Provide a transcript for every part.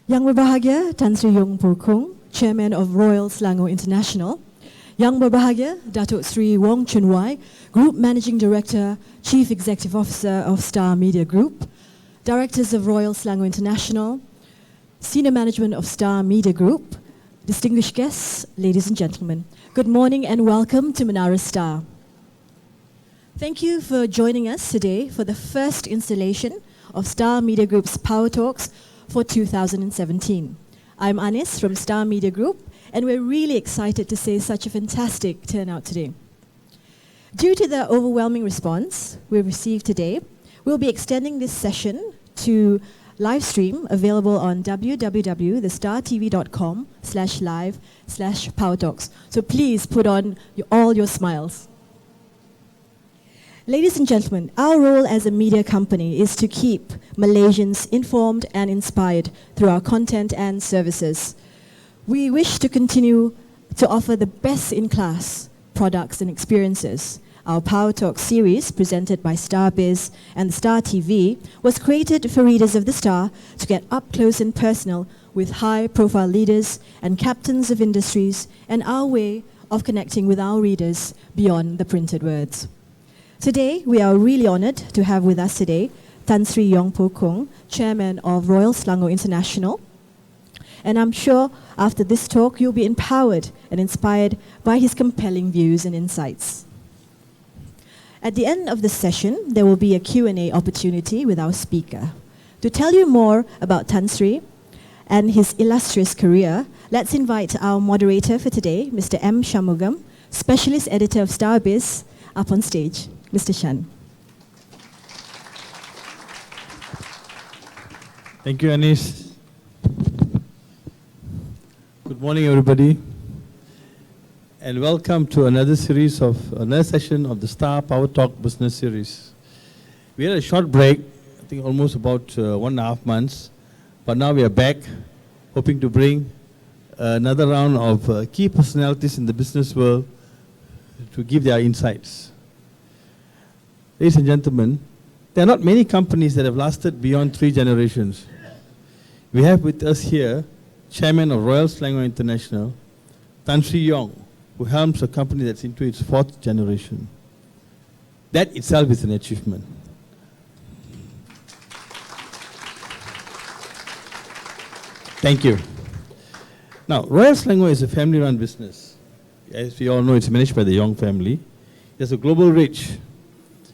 Yang Berbahagia Tan Sri Yong Poh Kon, Chairman of Royal Selangor International. Yang Berbahagia Datuk Sri Wong Chun Wai, Group Managing Director, Chief Executive Officer of Star Media Group. Directors of Royal Selangor International, Senior Management of Star Media Group, distinguished guests, ladies and gentlemen, good morning and welcome to Menara Star. Thank you for joining us today for the first installation of Star Media Group's Power Talks for 2017. I'm Anis from Star Media Group, and we're really excited to see such a fantastic turnout today. Due to the overwhelming response we've received today, we'll be extending this session to live stream available on www.thestartv.com/live/powertalks. So please put on all your smiles. Ladies and gentlemen, our role as a media company is to keep Malaysians informed and inspired through our content and services. We wish to continue to offer the best-in-class products and experiences. Our Power Talk series, presented by StarBiz and the Star TV, was created for readers of the Star to get up close and personal with high-profile leaders and captains of industries, and our way of connecting with our readers beyond the printed words. Today, we are really honored to have with us today Tan Sri Yong Poh Kon, Chairman of Royal Selangor International. And I'm sure after this talk, you'll be empowered and inspired by his compelling views and insights. At the end of the session, there will be a Q&A opportunity with our speaker. To tell you more about Tan Sri and his illustrious career, let's invite our moderator for today, Mr. M. Shanmugam, Specialist Editor of StarBiz, up on stage. Mr. Shan. Thank you, Anis. Good morning, everybody, and welcome to another session of the Star Power Talk Business Series. We had a short break, I think almost about 1.5 months, but now we are back, hoping to bring another round of key personalities in the business world to give their insights. Ladies and gentlemen, there are not many companies that have lasted beyond 3 generations. We have with us here Chairman of Royal Selangor International, Tan Sri Yong, who helms a company that's into its 4th generation. That itself is an achievement. Thank you. Now, Royal Selangor is a family-run business. As we all know, it's managed by the Yong family. It has a global reach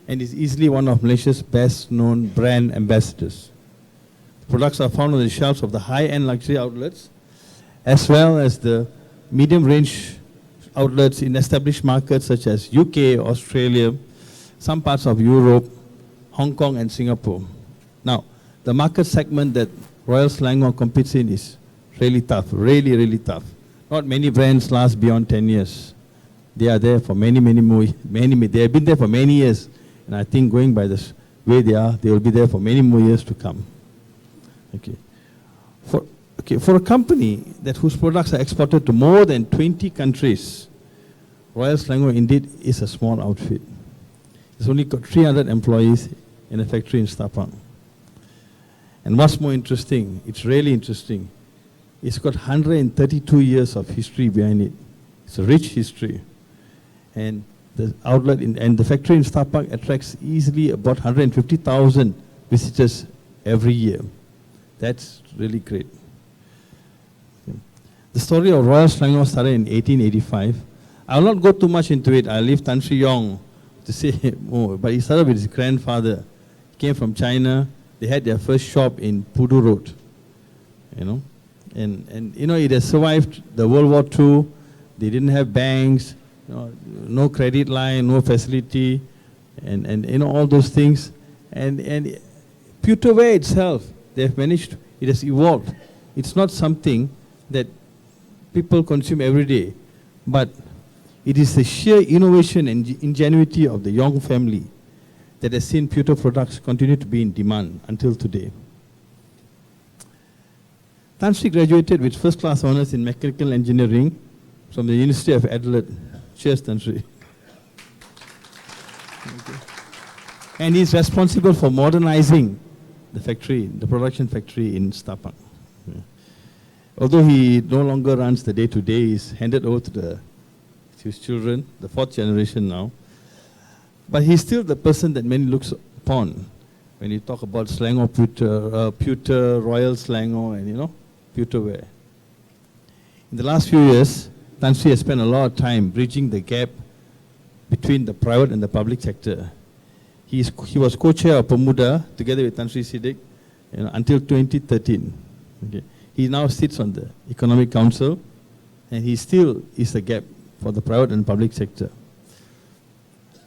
and is easily one of Malaysia's best-known brand ambassadors. The products are found on the shelves of the high-end luxury outlets, as well as the medium-range outlets in established markets such as UK, Australia, some parts of Europe, Hong Kong, and Singapore. Now, the market segment that Royal Selangor competes in is really tough, really, really tough. Not many brands last beyond 10 years. They are there for many they have been there for many years. And I think going by this way they are, they will be there for many more years to come. For a company whose products are exported to more than 20 countries, Royal Selangor indeed is a small outfit. It's only got 300 employees in a factory in Stapang. And what's more interesting, it's really interesting, it's got 132 years of history behind it. It's a rich history. And the outlet and the factory in Stapang attracts easily about 150,000 visitors every year. That's really great. The story of Royal Selangor started in 1885. I will not go too much into it. I'll leave Tan Sri Yong to say more. But he started with his grandfather. He came from China. They had their first shop in Pudu Road. And it has survived the World War II. They didn't have banks, no credit line, no facility, and all those things. And Pewterware itself, they've managed, it has evolved. It's not something that people consume every day, but it is the sheer innovation and ingenuity of the Yong family that has seen pewter products continue to be in demand until today. Tan Sri graduated with first-class honors in mechanical engineering from the University of Adelaide. Cheers, Tan Sri. And he's responsible for modernizing the factory, the production factory in Stapang. Although he no longer runs the day-to-day, he's handed over to his children, the fourth generation now. But he's still the person that many looks upon when you talk about Selangor pewter, Royal Selangor, and pewter ware. In the last few years, Tan Sri has spent a lot of time bridging the gap between the private and the public sector. He was co-chair of Pemuda together with Tan Sri Siddiq until 2013. Okay. He now sits on the Economic Council, and he still is the gap for the private and public sector.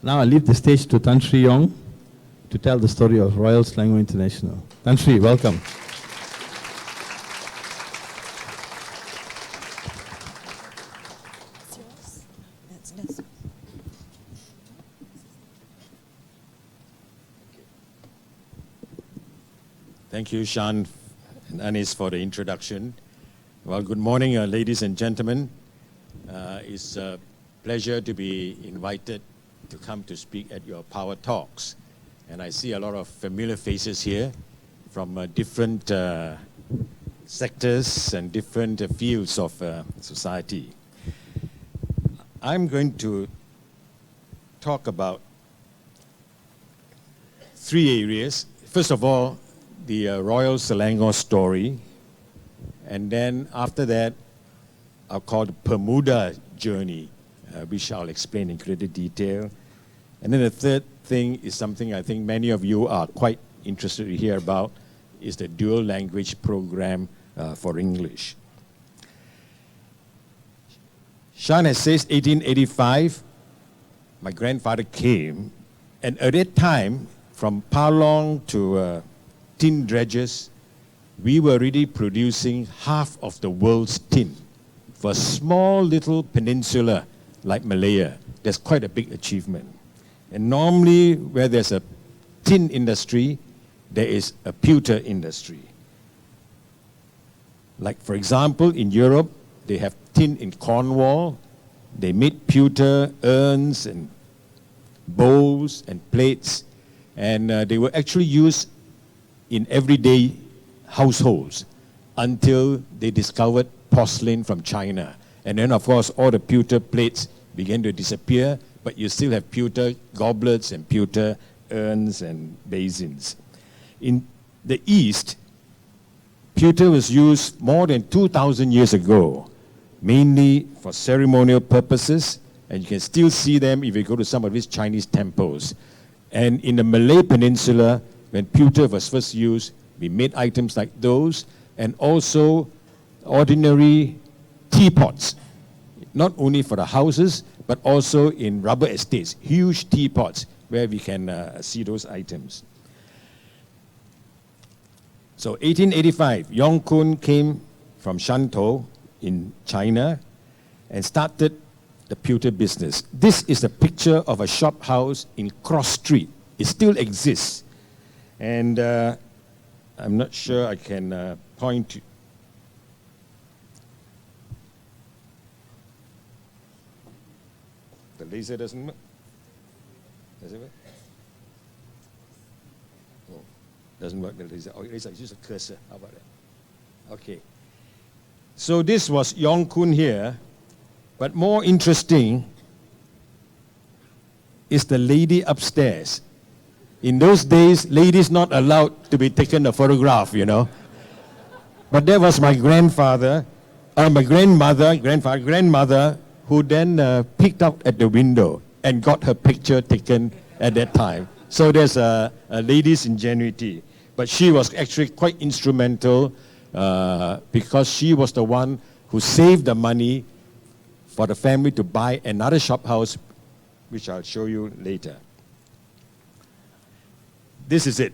Now I leave the stage to Tan Sri Yong to tell the story of Royal Selangor International. Tan Sri, welcome. Thank you, Shan and Anis, for the introduction. Well, good morning, ladies and gentlemen. It's a pleasure to be invited to come to speak at your Power Talks. And I see a lot of familiar faces here from different sectors and different fields of society. I'm going to talk about three areas. First of all, the Royal Selangor story, and then after that, I'll call the Pemuda journey, which I'll explain in greater detail. And then the third thing is something I think many of you are quite interested to hear about, is the dual language program for English. Shan has said 1885, my grandfather came, and at that time, from Palong to tin dredges, we were already producing half of the world's tin. For a small little peninsula like Malaya, that's quite a big achievement. And normally, where there's a tin industry, there is a pewter industry. Like, for example, in Europe, they have tin in Cornwall. They made pewter urns and bowls and plates, and they were actually used in everyday households until they discovered porcelain from China. And then, of course, all the pewter plates began to disappear, but you still have pewter goblets and pewter urns and basins. In the East, pewter was used more than 2,000 years ago, mainly for ceremonial purposes, and you can still see them if you go to some of these Chinese temples. And in the Malay Peninsula, when pewter was first used, we made items like those, and also ordinary teapots, not only for the houses, but also in rubber estates, huge teapots where we can see those items. So 1885, Yong Kun came from Shantou in China and started the pewter business. This is a picture of a shop house in Cross Street. It still exists. And I'm not sure I can point to. The laser doesn't work? Does it work? Oh, doesn't work, the laser. Oh, laser, use a cursor. How about that? Okay. So this was Yong Kun here, but more interesting is the lady upstairs. In those days, ladies not allowed to be taken a photograph, But that was my grandmother, who then peeked out at the window and got her picture taken at that time. So there's a lady's ingenuity. But she was actually quite instrumental because she was the one who saved the money for the family to buy another shop house, which I'll show you later. This is it.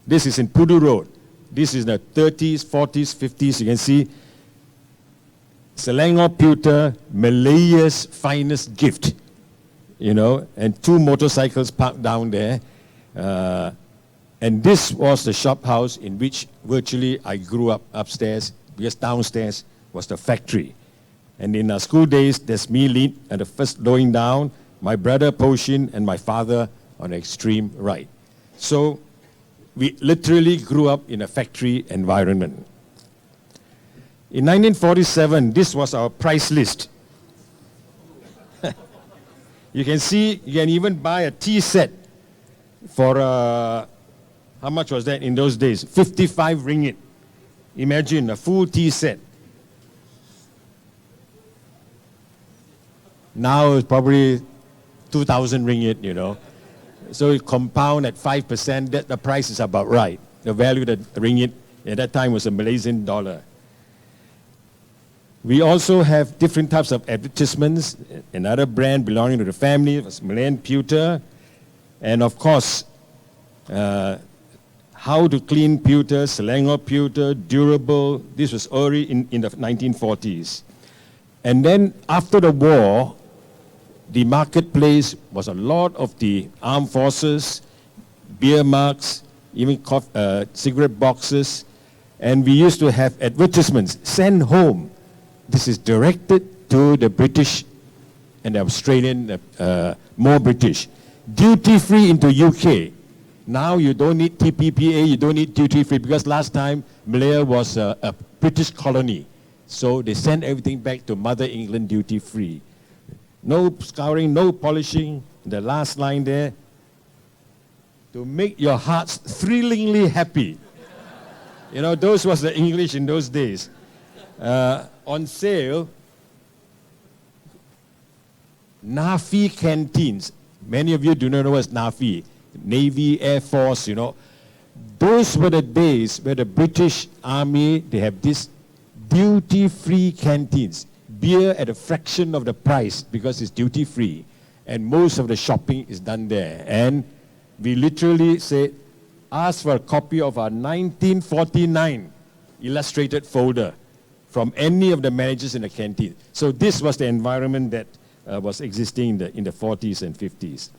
This is in Pudu Road. This is the 30s, 40s, 50s. You can see Selangor pewter, Malaya's finest gift, and two motorcycles parked down there. And this was the shop house in which virtually I grew up upstairs, because downstairs was the factory. And in our school days, there's me lead at the first going down, my brother Poshin, and my father on the extreme right. So we literally grew up in a factory environment. In 1947, this was our price list. You can see, you can even buy a tea set for, how much was that in those days? 55 ringgit. Imagine a full tea set. Now it's probably 2,000 ringgit, you know. So it compound at 5%, that the price is about right. The value of the ringgit at that time was a Malaysian dollar. We also have different types of advertisements. Another brand belonging to the family was Malayan pewter. And of course, how to clean pewter, Selangor pewter, durable. This was early in the 1940s. And then after the war, the marketplace was a lot of the armed forces, beer mugs, even cigarette boxes. And we used to have advertisements, send home. This is directed to the British and the Australian, more British. Duty free into UK. Now you don't need TPPA, you don't need duty free, because last time Malaya was a British colony. So they sent everything back to Mother England duty free. No scouring, no polishing. The last line there, to make your hearts thrillingly happy. You know, those was the English in those days. On sale, NAFI canteens. Many of you do not know what's NAFI. Navy, Air Force, you know. Those were the days where the British Army, they have these duty-free canteens. Beer at a fraction of the price because it's duty-free. And most of the shopping is done there. And we literally said, ask for a copy of our 1949 illustrated folder from any of the managers in the canteen. So this was the environment that was existing in the 40s and 50s.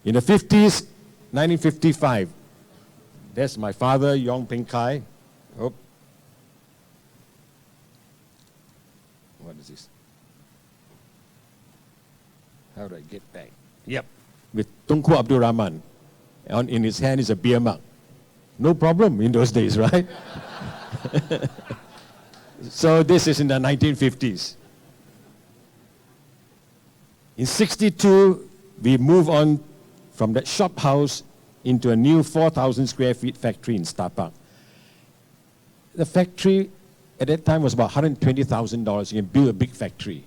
In the 50s, 1955, that's my father, Yong Peng Kai. Oh. What is this? How do I get back? Yep, with Tunku Abdul Rahman. In his hand is a beer mug. No problem in those days, right? So this is in the 1950s. In 62, we move on from that shop house into a new 4,000 square feet factory in Stapak. The factory at that time was about $120,000. You can build a big factory.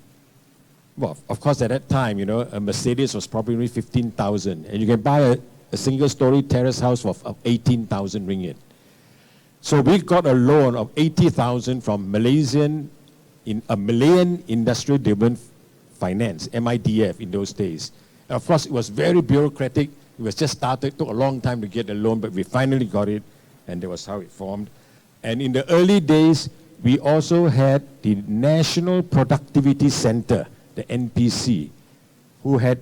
Well, of course, at that time, you know, a Mercedes was probably only 15,000, and you can buy a single-story terrace house of 18,000 ringgit. So we got a loan of 80,000 from Malayan Industrial Development Finance, MIDF in those days. And of course, it was very bureaucratic. It was just started, took a long time to get the loan, but we finally got it, and that was how it formed. And in the early days, we also had the National Productivity Center, the NPC, who had,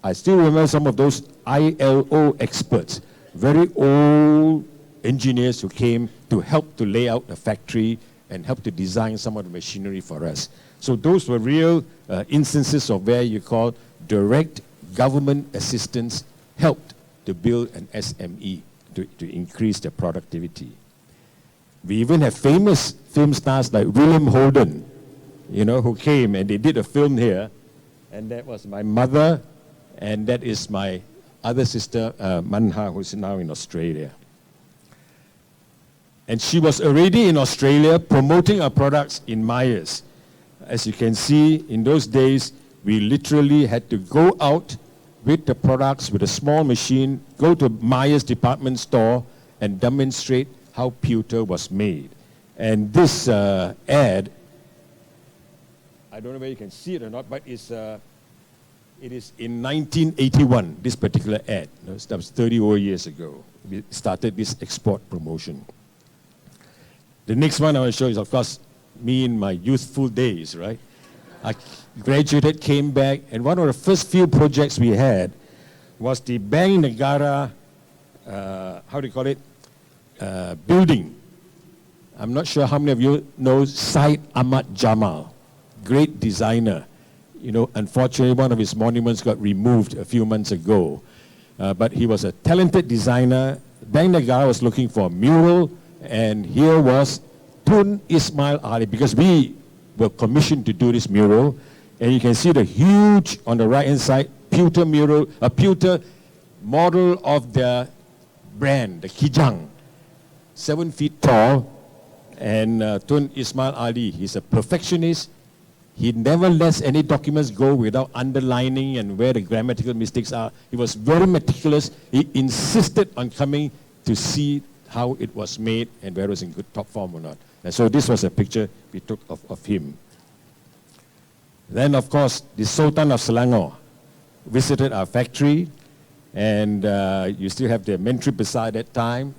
I still remember some of those ILO experts, very old engineers who came to help to lay out the factory and help to design some of the machinery for us. So those were real instances of where you call direct government assistance helped to build an SME to increase the productivity. We even have famous film stars like William Holden, you know, who came and they did a film here, and that was my mother, and that is my other sister, Manha, who's now in Australia. And she was already in Australia promoting our products in Myers. As you can see, in those days, we literally had to go out with the products with a small machine, go to Myers department store and demonstrate how pewter was made. And this ad, I don't know whether you can see it or not, but it is in 1981, this particular ad. That was 30 over years ago. We started this export promotion. The next one I want to show is, of course, me in my youthful days, right? I graduated, came back, and one of the first few projects we had was the Bank Negara, how do you call it, building. I'm not sure how many of you know Syed Ahmad Jamal, great designer. You know, unfortunately, one of his monuments got removed a few months ago. But he was a talented designer. Bank Negara was looking for a mural, and here was Tun Ismail Ali, because we were commissioned to do this mural, and you can see the huge, on the right-hand side, pewter mural, a pewter model of the brand, the Kijang, 7 feet tall, and Tun Ismail Ali, he's a perfectionist. He never lets any documents go without underlining and where the grammatical mistakes are. He was very meticulous. He insisted on coming to see how it was made and whether it was in good top form or not. And so this was a picture we took of him. Then, of course, the Sultan of Selangor visited our factory, and you still have the menteri beside that time,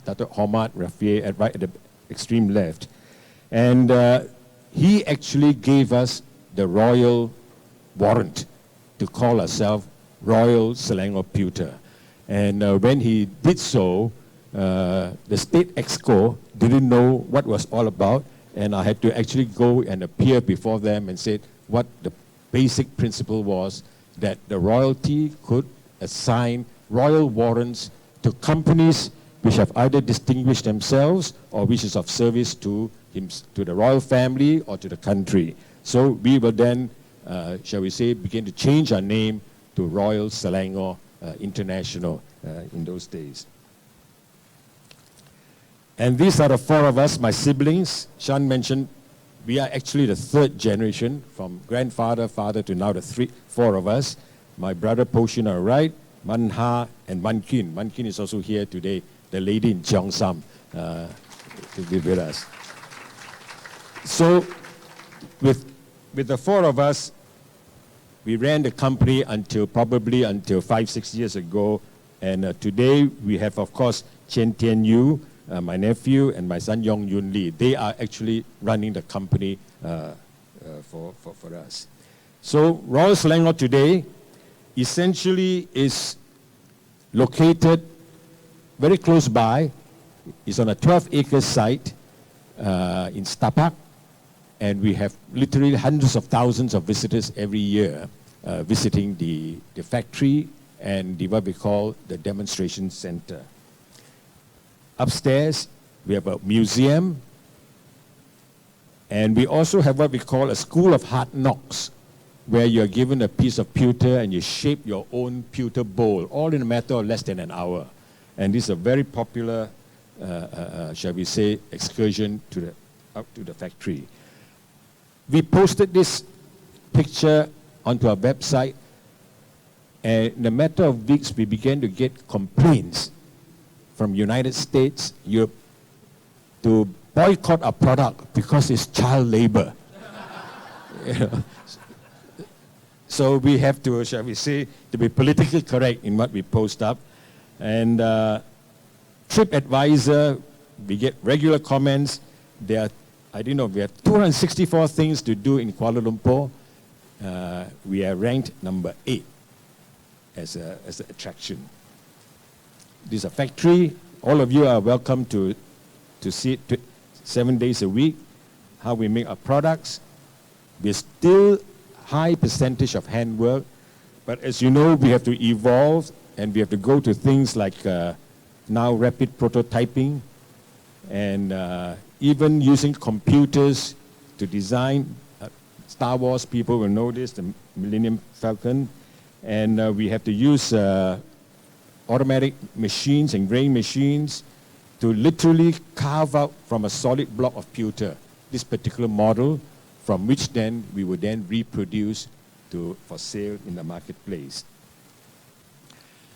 Datuk Hormat Rafiq, right at the extreme left. And he actually gave us the royal warrant to call ourselves Royal Selangor Pewter. And when he did so, the state exco didn't know what was all about, and I had to actually go and appear before them and say what the basic principle was, that the royalty could assign royal warrants to companies which have either distinguished themselves or which is of service to the royal family or to the country. So we will then, shall we say, begin to change our name to Royal Selangor International in those days. And these are the 4 of us, my siblings. Shan mentioned we are actually the 3rd generation, from grandfather, father to now the 4 of us. My brother Poshin on the right, Manha and Mankin. Mankin is also here today, the lady in Cheongsam, to be with us. So with the 4 of us, we ran the company until 5-6 years ago. And today we have, of course, Chen Tian Yu, my nephew, and my son Yong Yun Lee. They are actually running the company for us. So Royal Selangor today essentially is located very close by. It's on a 12-acre site in Stapak, and we have literally hundreds of thousands of visitors every year visiting the factory and what we call the demonstration center. Upstairs, we have a museum, and we also have what we call a school of hard knocks, where you're given a piece of pewter and you shape your own pewter bowl, all in a matter of less than an hour. And this is a very popular, shall we say, excursion up to the factory. We posted this picture onto our website, and in a matter of weeks, we began to get complaints from United States, Europe, to boycott our product because it's child labor. You know? So we have to, shall we say, to be politically correct in what we post up. And TripAdvisor, we get regular comments. There are, we have 264 things to do in Kuala Lumpur. We are ranked number 8 as an attraction. This is a factory. All of you are welcome to see it 7 days a week, how we make our products. We're still high percentage of handwork, but as you know, we have to evolve, and we have to go to things like now rapid prototyping, and even using computers to design. Star Wars people will know this, the Millennium Falcon, and we have to use automatic machines and engraving machines to literally carve out from a solid block of pewter this particular model, from which then we would then reproduce for sale in the marketplace.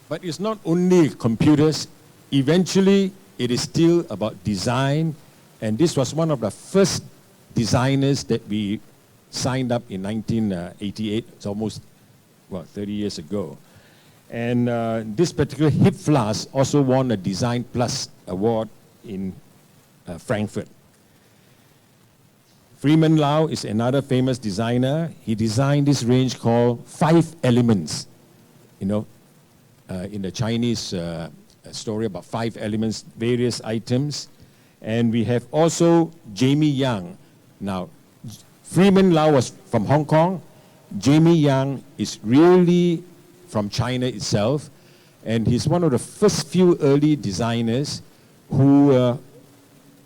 But it's not only computers. Eventually, it is still about design, and this was one of the first designers that we signed up in 1988. It's almost, 30 years ago. And this particular hip flask also won a Design Plus award in Frankfurt. Freeman Lau is another famous designer. He designed this range called 5 Elements. In the Chinese story about 5 elements, various items. And we have also Jamie Yang. Now, Freeman Lau was from Hong Kong. Jamie Yang is really from China itself, and he's one of the first few early designers who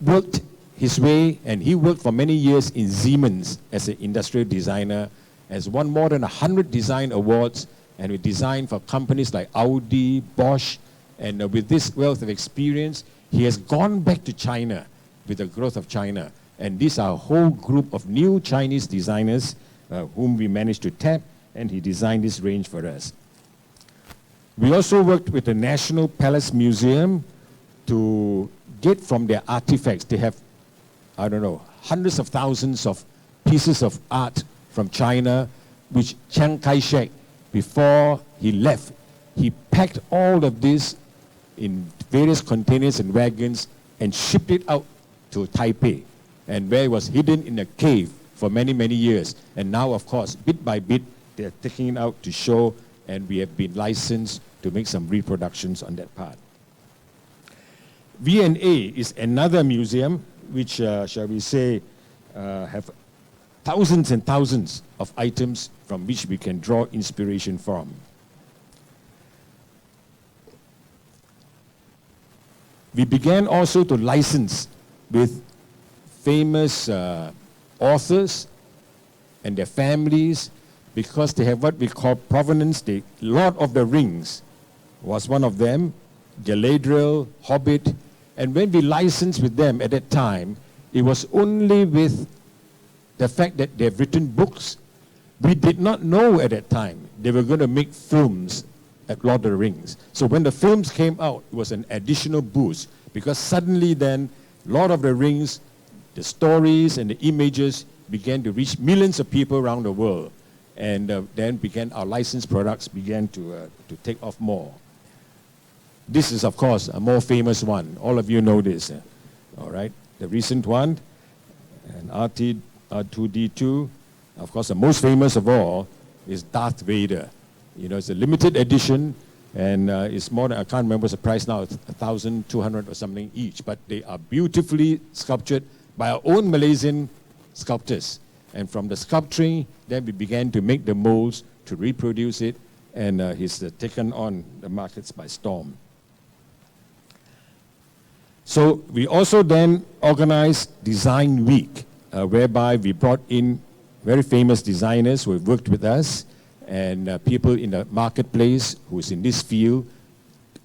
worked his way, and he worked for many years in Siemens as an industrial designer, has won more than 100 design awards, and we designed for companies like Audi, Bosch, and with this wealth of experience, he has gone back to China with the growth of China. And these are a whole group of new Chinese designers whom we managed to tap, and he designed this range for us. We also worked with the National Palace Museum to get from their artifacts. They have, I don't know, hundreds of thousands of pieces of art from China, which Chiang Kai-shek, before he left, he packed all of this in various containers and wagons and shipped it out to Taipei, and where it was hidden in a cave for many, many years. And now, of course, bit by bit, they're taking it out to show, and we have been licensed to make some reproductions on that part. V&A is another museum which, shall we say, have thousands and thousands of items from which we can draw inspiration from. We began also to license with famous authors and their families, because they have what we call provenance. The Lord of the Rings was one of them, Galadriel, Hobbit, and when we licensed with them at that time, it was only with the fact that they have written books. We did not know at that time they were going to make films at Lord of the Rings. So when the films came out, it was an additional boost, because suddenly then Lord of the Rings, the stories and the images began to reach millions of people around the world. And then our licensed products began to take off more. This is, of course, a more famous one. All of you know this. All right, the recent one, and R2D2. Of course, the most famous of all is Darth Vader. You know, it's a limited edition, and it's more than, I can't remember the price now, it's 1,200 or something each, but they are beautifully sculptured by our own Malaysian sculptors. And from the sculpturing, then we began to make the molds to reproduce it, and he's taken on the markets by storm. So we also then organized Design Week, whereby we brought in very famous designers who have worked with us, and people in the marketplace who's in this field.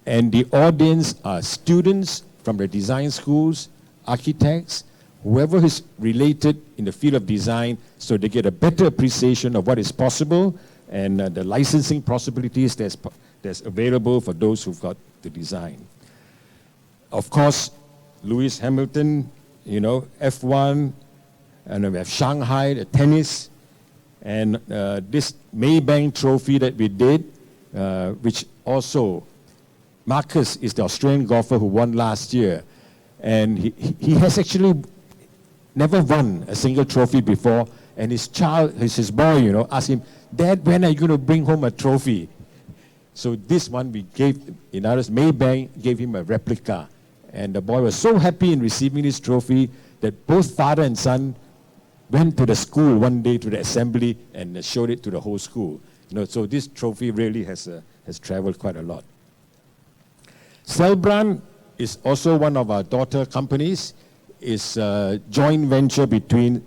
And the audience are students from the design schools, architects, whoever is related in the field of design, so they get a better appreciation of what is possible and the licensing possibilities that's available for those who've got the design. Of course, Lewis Hamilton, you know, F1, and we have Shanghai, the tennis, and this Maybank trophy that we did, which also, Marcus is the Australian golfer who won last year, and he has actually never won a single trophy before, and his boy, you know, asked him, "Dad, when are you going to bring home a trophy?" So this one we gave, in others, Maybank gave him a replica, and the boy was so happy in receiving this trophy that both father and son went to the school one day to the assembly and showed it to the whole school. You know, so this trophy really has traveled quite a lot. Selbran is also one of our daughter companies. It's a joint venture between,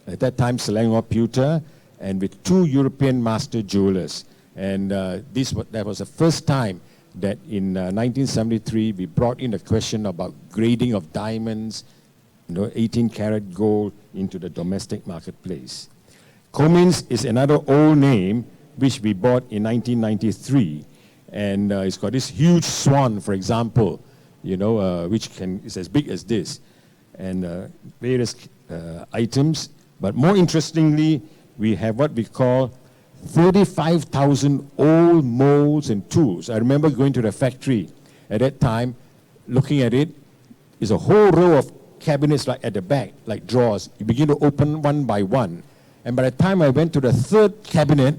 at that time, Selangor Pewter, and with two European master jewelers. And that was the first time that in 1973 we brought in the question about grading of diamonds, 18-karat gold into the domestic marketplace. Cummins is another old name which we bought in 1993, and it's got this huge swan, for example, which is as big as this, and various items. But more interestingly, we have what we call 35,000 old molds and tools. I remember going to the factory at that time, looking at it. It's a whole row of cabinets like at the back, like drawers. You begin to open one by one. And by the time I went to the third cabinet,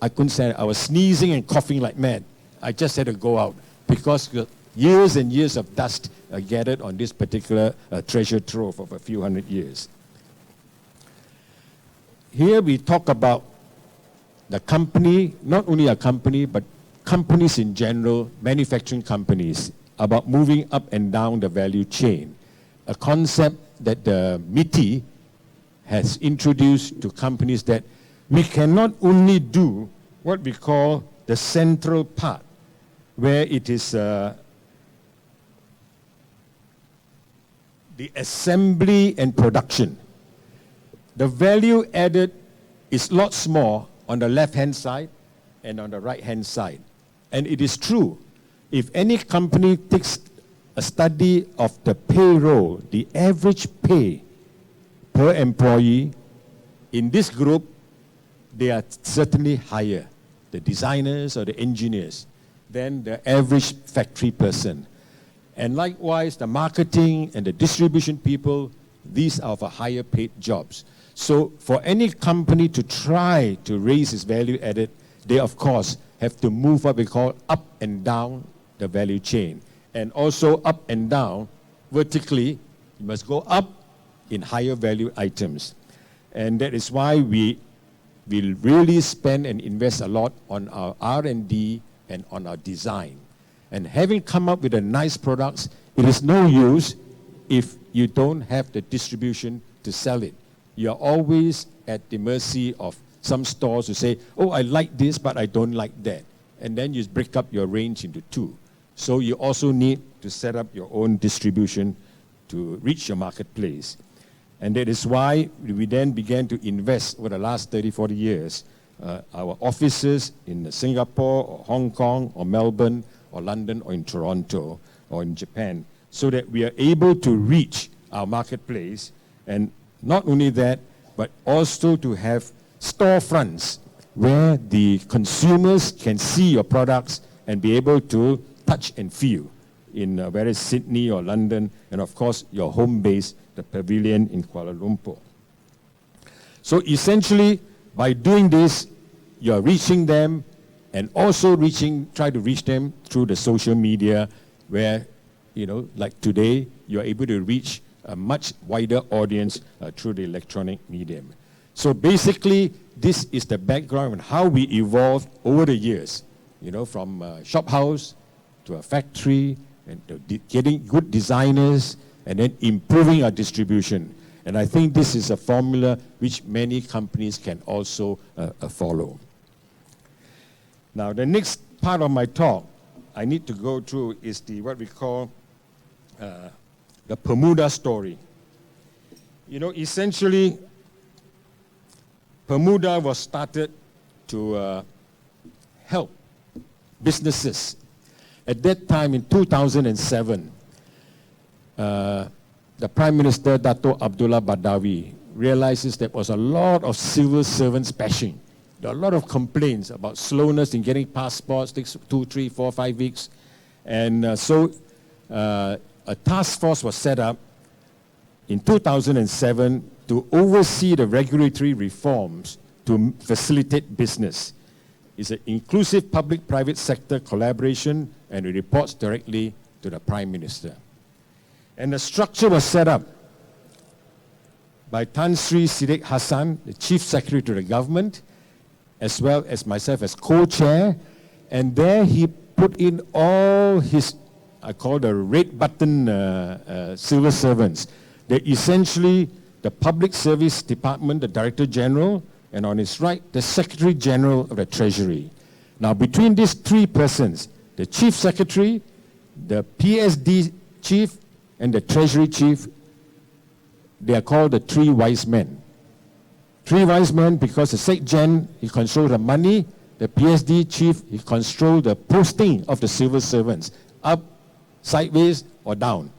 I couldn't stand it. I was sneezing and coughing like mad. I just had to go out because years and years of dust gathered on this particular treasure trove of a few hundred years. Here we talk about the company, not only a company, but companies in general, manufacturing companies, about moving up and down the value chain. A concept that the MITI has introduced to companies, that we can not only do what we call the central part, where it is the assembly and production. The value added is lots more on the left-hand side and on the right-hand side. And it is true, if any company takes a study of the payroll, the average pay per employee in this group, they are certainly higher, the designers or the engineers, than the average factory person. And likewise, the marketing and the distribution people, these are for higher paid jobs. So for any company to try to raise its value added, they of course have to move what we call up and down the value chain. And also up and down vertically, you must go up in higher value items. And that is why we will really spend and invest a lot on our R&D and on our design. And having come up with a nice products, it is no use if you don't have the distribution to sell it. You are always at the mercy of some stores who say, oh, I like this, but I don't like that. And then you break up your range into two. So you also need to set up your own distribution to reach your marketplace. And that is why we then began to invest over the last 30, 40 years. Our offices in Singapore or Hong Kong or Melbourne or London or in Toronto or in Japan, so that we are able to reach our marketplace. And not only that, but also to have storefronts where the consumers can see your products and be able to touch and feel in whether it's Sydney or London, and of course your home base, the pavilion in Kuala Lumpur. So essentially, by doing this, you're reaching them and also try to reach them through the social media where, like today, you're able to reach a much wider audience through the electronic medium. So basically, this is the background on how we evolved over the years, from a shop house to a factory, and getting good designers, and then improving our distribution. And I think this is a formula which many companies can also follow. Now, the next part of my talk I need to go through is what we call the Bermuda story. Essentially, Bermuda was started to help businesses. At that time, in 2007, the Prime Minister, Dato' Abdullah Badawi, realizes there was a lot of civil servants bashing. There are a lot of complaints about slowness in getting passports, takes 2, 3, 4, 5 weeks. And so a task force was set up in 2007 to oversee the regulatory reforms to facilitate business. It's an inclusive public-private sector collaboration, and it reports directly to the Prime Minister. And the structure was set up by Tan Sri Siddiq Hassan, the Chief Secretary to the government, as well as myself as co-chair. And there he put in all his, I call the red button civil servants. They're essentially the Public Service Department, the Director General, and on his right, the Secretary General of the Treasury. Now, between these three persons, the Chief Secretary, the PSD Chief, and the Treasury Chief, they are called the three wise men. Three wise men because the Sec Gen, he controls the money, the PSD Chief, he controls the posting of the civil servants, up, sideways, or down.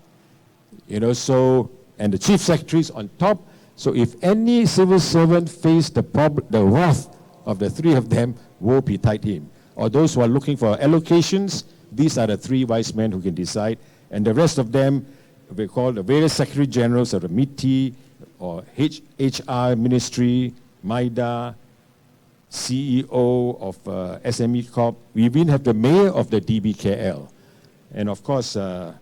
So, and the Chief Secretary is on top. So if any civil servant face the wrath of the three of them, woe betide him. Or those who are looking for allocations, these are the three wise men who can decide. And the rest of them, we call the various Secretary Generals of the MITI, or HR Ministry, MIDA, CEO of SME Corp. We even have the Mayor of the DBKL. And of course, the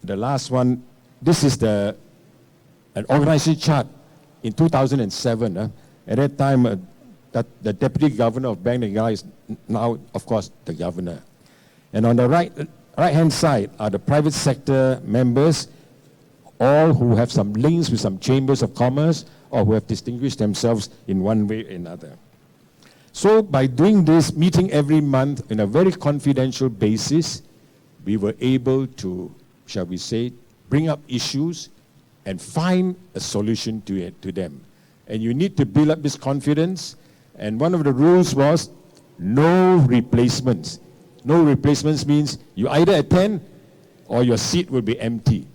last one, this is an organization chart in 2007. At that time, the Deputy Governor of Bank Negara is now, of course, the Governor. And on the right-hand side are the private sector members all who have some links with some chambers of commerce or who have distinguished themselves in one way or another. So by doing this, meeting every month in a very confidential basis, we were able to, shall we say, bring up issues and find a solution to them. And you need to build up this confidence. And one of the rules was no replacements. No replacements means you either attend or your seat will be empty.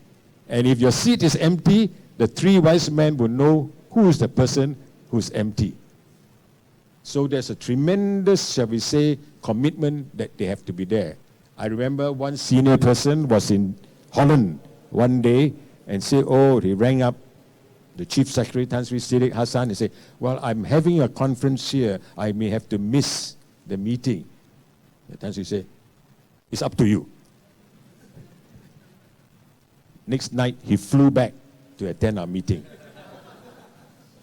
And if your seat is empty, the three wise men will know who is the person who's empty. So there's a tremendous, shall we say, commitment that they have to be there. I remember one senior person was in Holland one day and said, he rang up the Chief Secretary, Tan Sri Siddiq Hassan, and said, well, I'm having a conference here. I may have to miss the meeting. And Tan Sri said, it's up to you. Next night, he flew back to attend our meeting.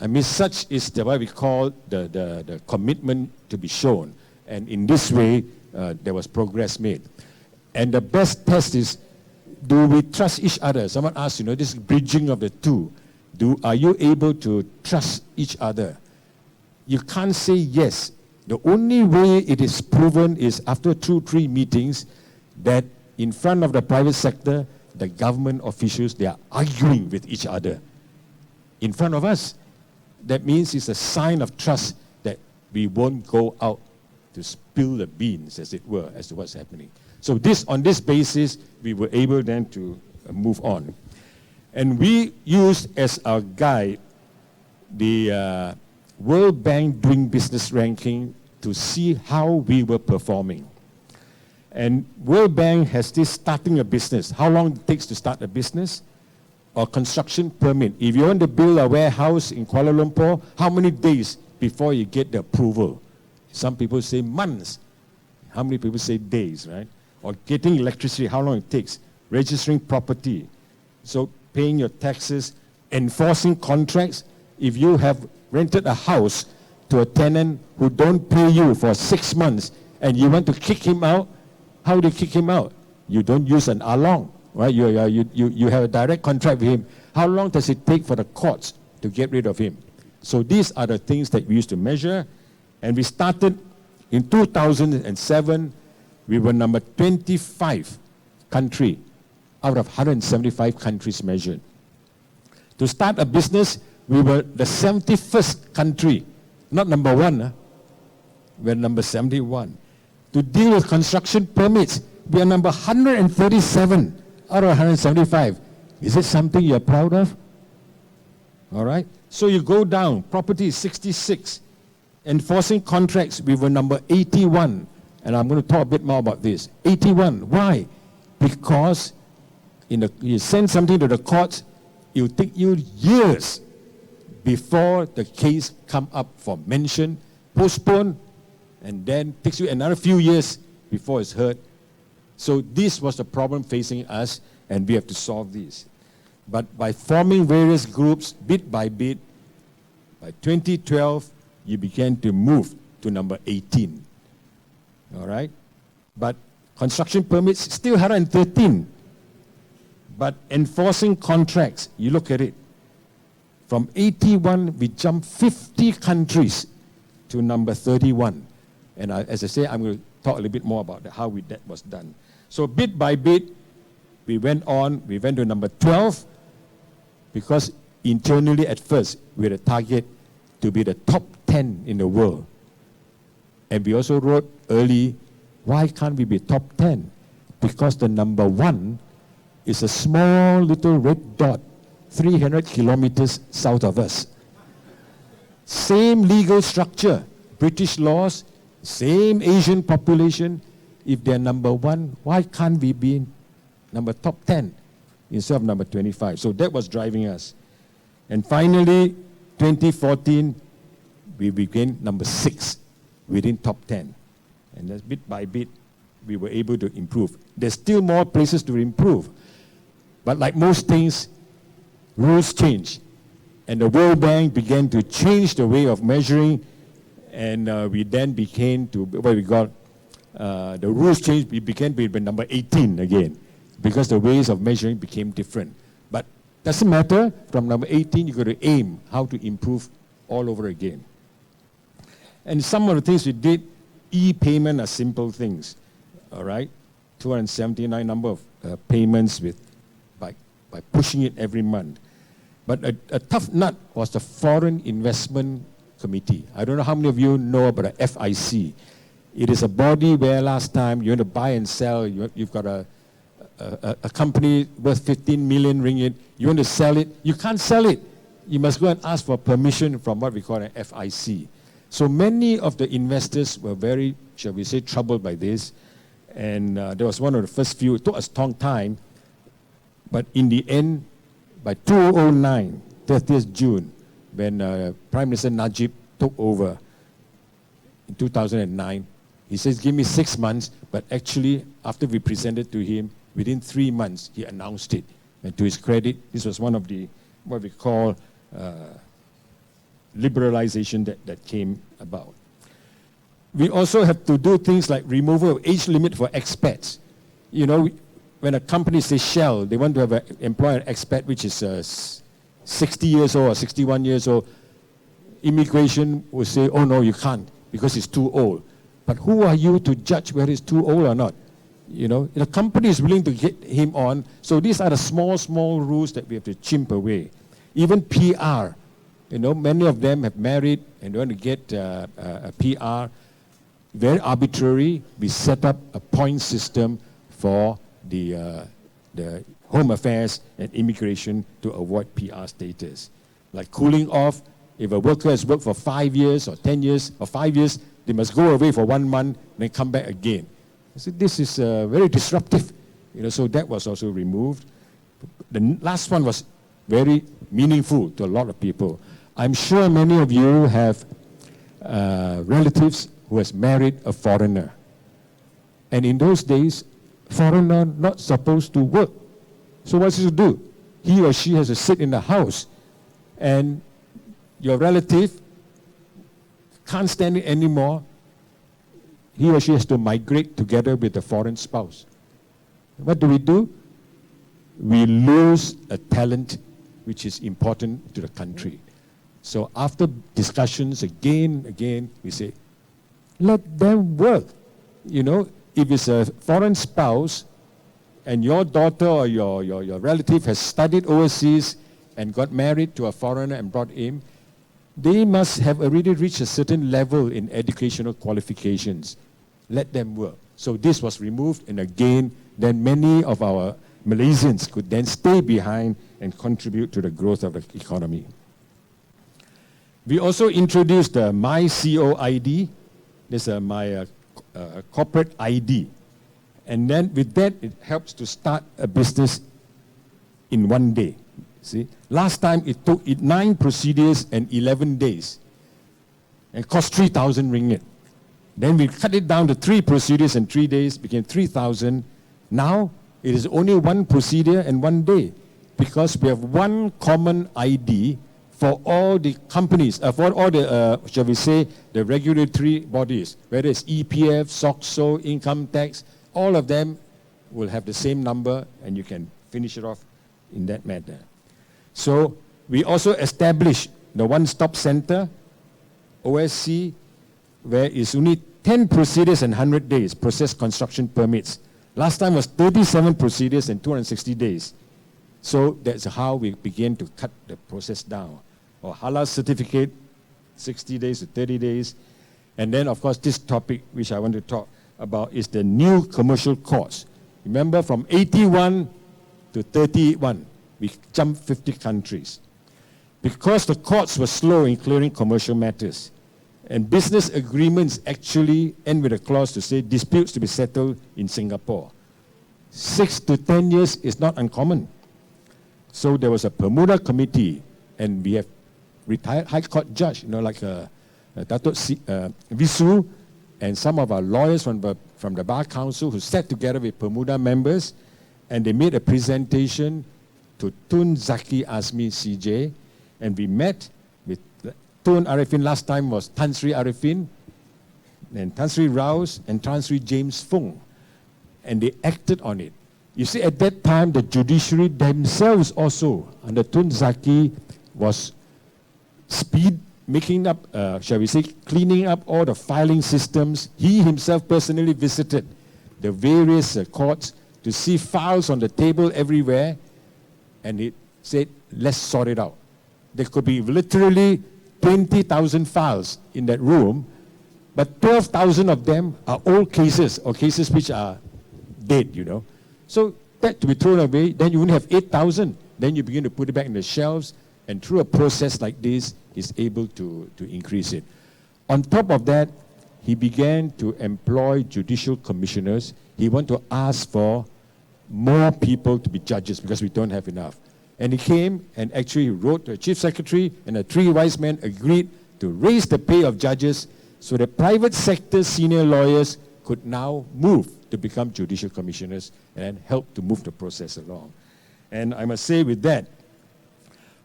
I mean, such is what we call the commitment to be shown. And in this way, there was progress made. And the best test is, do we trust each other? Someone asked, this bridging of the two. Are you able to trust each other? You can't say yes. The only way it is proven is after 2-3 meetings that in front of the private sector, the government officials, they are arguing with each other in front of us. That means it's a sign of trust that we won't go out to spill the beans, as it were, as to what's happening. So on this basis, we were able then to move on. And we used as our guide the World Bank Doing Business ranking to see how we were performing. And World Bank has this starting a business. How long it takes to start a business? Or construction permit. If you want to build a warehouse in Kuala Lumpur, how many days before you get the approval? Some people say months. How many people say days, right? Or getting electricity, how long it takes? Registering property. So paying your taxes, enforcing contracts. If you have rented a house to a tenant who don't pay you for 6 months and you want to kick him out, how do you kick him out? You don't use an along, right? You have a direct contract with him. How long does it take for the courts to get rid of him? So these are the things that we used to measure. And we started in 2007. We were number 25 country out of 175 countries measured. To start a business, we were the 71st country, not number 1. We're number 71. To deal with construction permits, we are number 137 out of 175. Is it something you're proud of? All right. So you go down, property is 66. Enforcing contracts, we were number 81. And I'm going to talk a bit more about this. 81. Why? Because you send something to the courts, it will take you years before the case come up for mention, postpone, and then takes you another few years before it's heard. So this was the problem facing us, and we have to solve this. But by forming various groups, bit by bit, by 2012, you began to move to number 18. All right? But construction permits, still 113. But enforcing contracts, you look at it. From 81, we jumped 50 countries to number 31. And as I say, I'm going to talk a little bit more about how that was done. So bit by bit, we went on. We went to number 12 because internally at first, we had a target to be the top 10 in the world. And we also wrote early, why can't we be top 10? Because the number 1 is a small little red dot 300 kilometers south of us. Same legal structure, British laws, same Asian population. If they're number 1, why can't we be number top 10 instead of number 25? So that was driving us. And finally, 2014, we became number 6 within top 10. And that's bit by bit, we were able to improve. There's still more places to improve. But like most things, rules change. And the World Bank began to change the way of measuring, and we then became to where we got, the rules changed, we began with number 18 again, because the ways of measuring became different. But Doesn't matter, from number 18, you've got to aim how to improve all over again. And some of the things we did, e-payment are simple things, all right? 279 number of payments by pushing it every month. But a tough nut was the Foreign Investment Committee. I don't know how many of you know about the FIC. It is a body where last time you want to buy and sell, you've got a company worth 15 million ringgit, you want to sell it, you can't sell it. You must go and ask for permission from what we call an FIC. So many of the investors were very, shall we say, troubled by this. And there was one of the first few, it took us a long time, but in the end, by 2009, 30th June, when Prime Minister Najib took over in 2009, he says, give me 6 months, but actually, after we presented to him, within 3 months, he announced it. And to his credit, this was one of the, what we call, liberalization that came about. We also have to do things like removal of age limit for expats. You know, when a company says Shell, they want to have employ an expat which is 60 years old or 61 years old. Immigration will say, oh no, you can't because it's too old. But who are you to judge whether it's too old or not? You know, the company is willing to get him on. So these are the small rules that we have to chimp away. Even PR, you know, many of them have married and want to get a PR. Very arbitrary. We set up a point system for the Home Affairs and Immigration to avoid PR status. Like cooling off, if a worker has worked for 5 years or 10 years or 5 years, they must go away for 1 month and then come back again. So this is very disruptive. You know, so that was also removed. The last one was very meaningful to a lot of people. I'm sure many of you have relatives who has married a foreigner. And in those days, foreigner not supposed to work. So what's he to do? He or she has to sit in the house. And your relative can't stand it anymore. He or she has to migrate together with the foreign spouse. What do? We lose a talent which is important to the country. So after discussions again, we say, let them work. You know, if it's a foreign spouse and your daughter or your relative has studied overseas and got married to a foreigner and brought him, they must have already reached a certain level in educational qualifications. Let them work. So this was removed, and again, then many of our Malaysians could then stay behind and contribute to the growth of the economy. We also introduced the My CO ID. This is my corporate ID. And then with that, it helps to start a business in 1 day. See, last time it took 9 procedures and 11 days. And cost 3,000 ringgit. Then we cut it down to 3 procedures and 3 days, became 3,000. Now it is only 1 procedure and 1 day, because we have one common ID for all the companies, for all the, shall we say, the regulatory bodies, whether it's EPF, SOCSO, income tax, all of them will have the same number, and you can finish it off in that manner. So we also established the one-stop center, OSC, where it's only 10 procedures and 100 days, process construction permits. Last time was 37 procedures and 260 days. So that's how we begin to cut the process down. Or halal certificate, 60 days to 30 days. And then, of course, this topic which I want to talk about is the new commercial courts. Remember, from 81 to 31, we jumped 50 countries. Because the courts were slow in clearing commercial matters, and business agreements actually end with a clause to say disputes to be settled in Singapore. 6 to 10 years is not uncommon. So there was a Bermuda committee, and we have retired High Court judge, like Datuk Visu, and some of our lawyers from the Bar Council who sat together with Bermuda members, and they made a presentation to Tun Zaki Azmi CJ, and we met with Tun Arifin. Last time was Tan Sri Arifin, and Tan Sri Rouse, and Tan Sri James Fung, and they acted on it. You see, at that time, the judiciary themselves also, under Tun Zaki, was making up, shall we say, cleaning up all the filing systems. He himself personally visited the various courts to see files on the table everywhere, and he said, let's sort it out. There could be literally 20,000 files in that room, but 12,000 of them are old cases or cases which are dead, you know. So that to be thrown away, then you only have 8,000. Then you begin to put it back in the shelves, and through a process like this, is able to increase it. On top of that, he began to employ judicial commissioners. He wanted to ask for more people to be judges because we don't have enough. And he came and actually wrote to the chief secretary, and the three wise men agreed to raise the pay of judges so that private sector senior lawyers could now move to become judicial commissioners and help to move the process along. And I must say with that,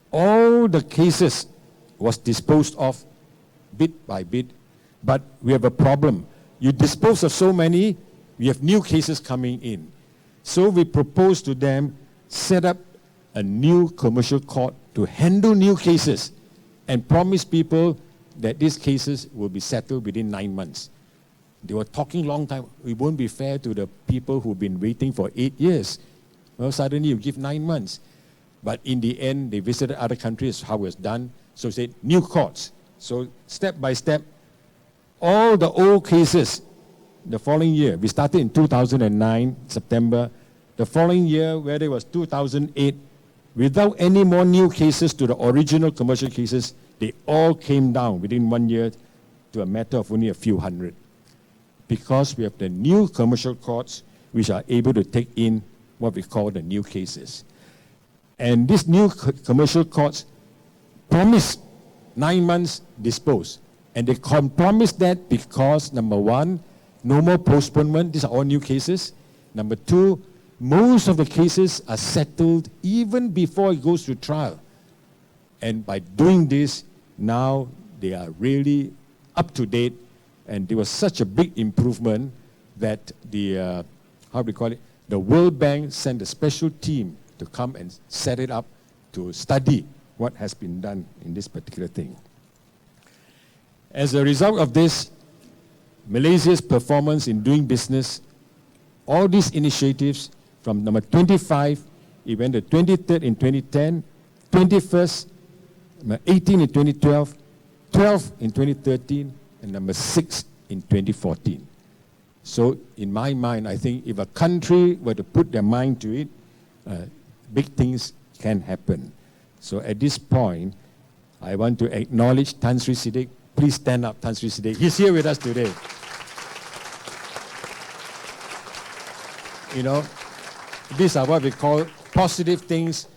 all the cases was disposed of bit by bit, but we have a problem. You dispose of so many, we have new cases coming in. So we propose to them, set up a new commercial court to handle new cases and promise people that these cases will be settled within 9 months. They were talking long time. It won't be fair to the people who've been waiting for 8 years. Well, suddenly you give 9 months. But in the end, they visited other countries, how it was done. So they said, new courts. So step by step, all the old cases, the following year, we started in 2009, September. The following year, where it was 2008, without any more new cases to the original commercial cases, they all came down within 1 year to a matter of only a few hundred. Because we have the new commercial courts which are able to take in what we call the new cases. And these new commercial courts promise 9 months dispose. And they promise that because, number one, no more postponement. These are all new cases. Number two, most of the cases are settled even before it goes to trial. And by doing this, now they are really up to date. And there was such a big improvement that the, the World Bank sent a special team to come and set it up to study what has been done in this particular thing. As a result of this, Malaysia's performance in doing business, all these initiatives from number 25, it went to 23rd in 2010, 21st, number 18 in 2012, 12 in 2013, and number 6 in 2014. So in my mind, I think if a country were to put their mind to it, big things can happen. So at this point, I want to acknowledge Tan Sri Siddiq. Please stand up, Tan Sri Siddiq. He's here with us today. You know, these are what we call positive things,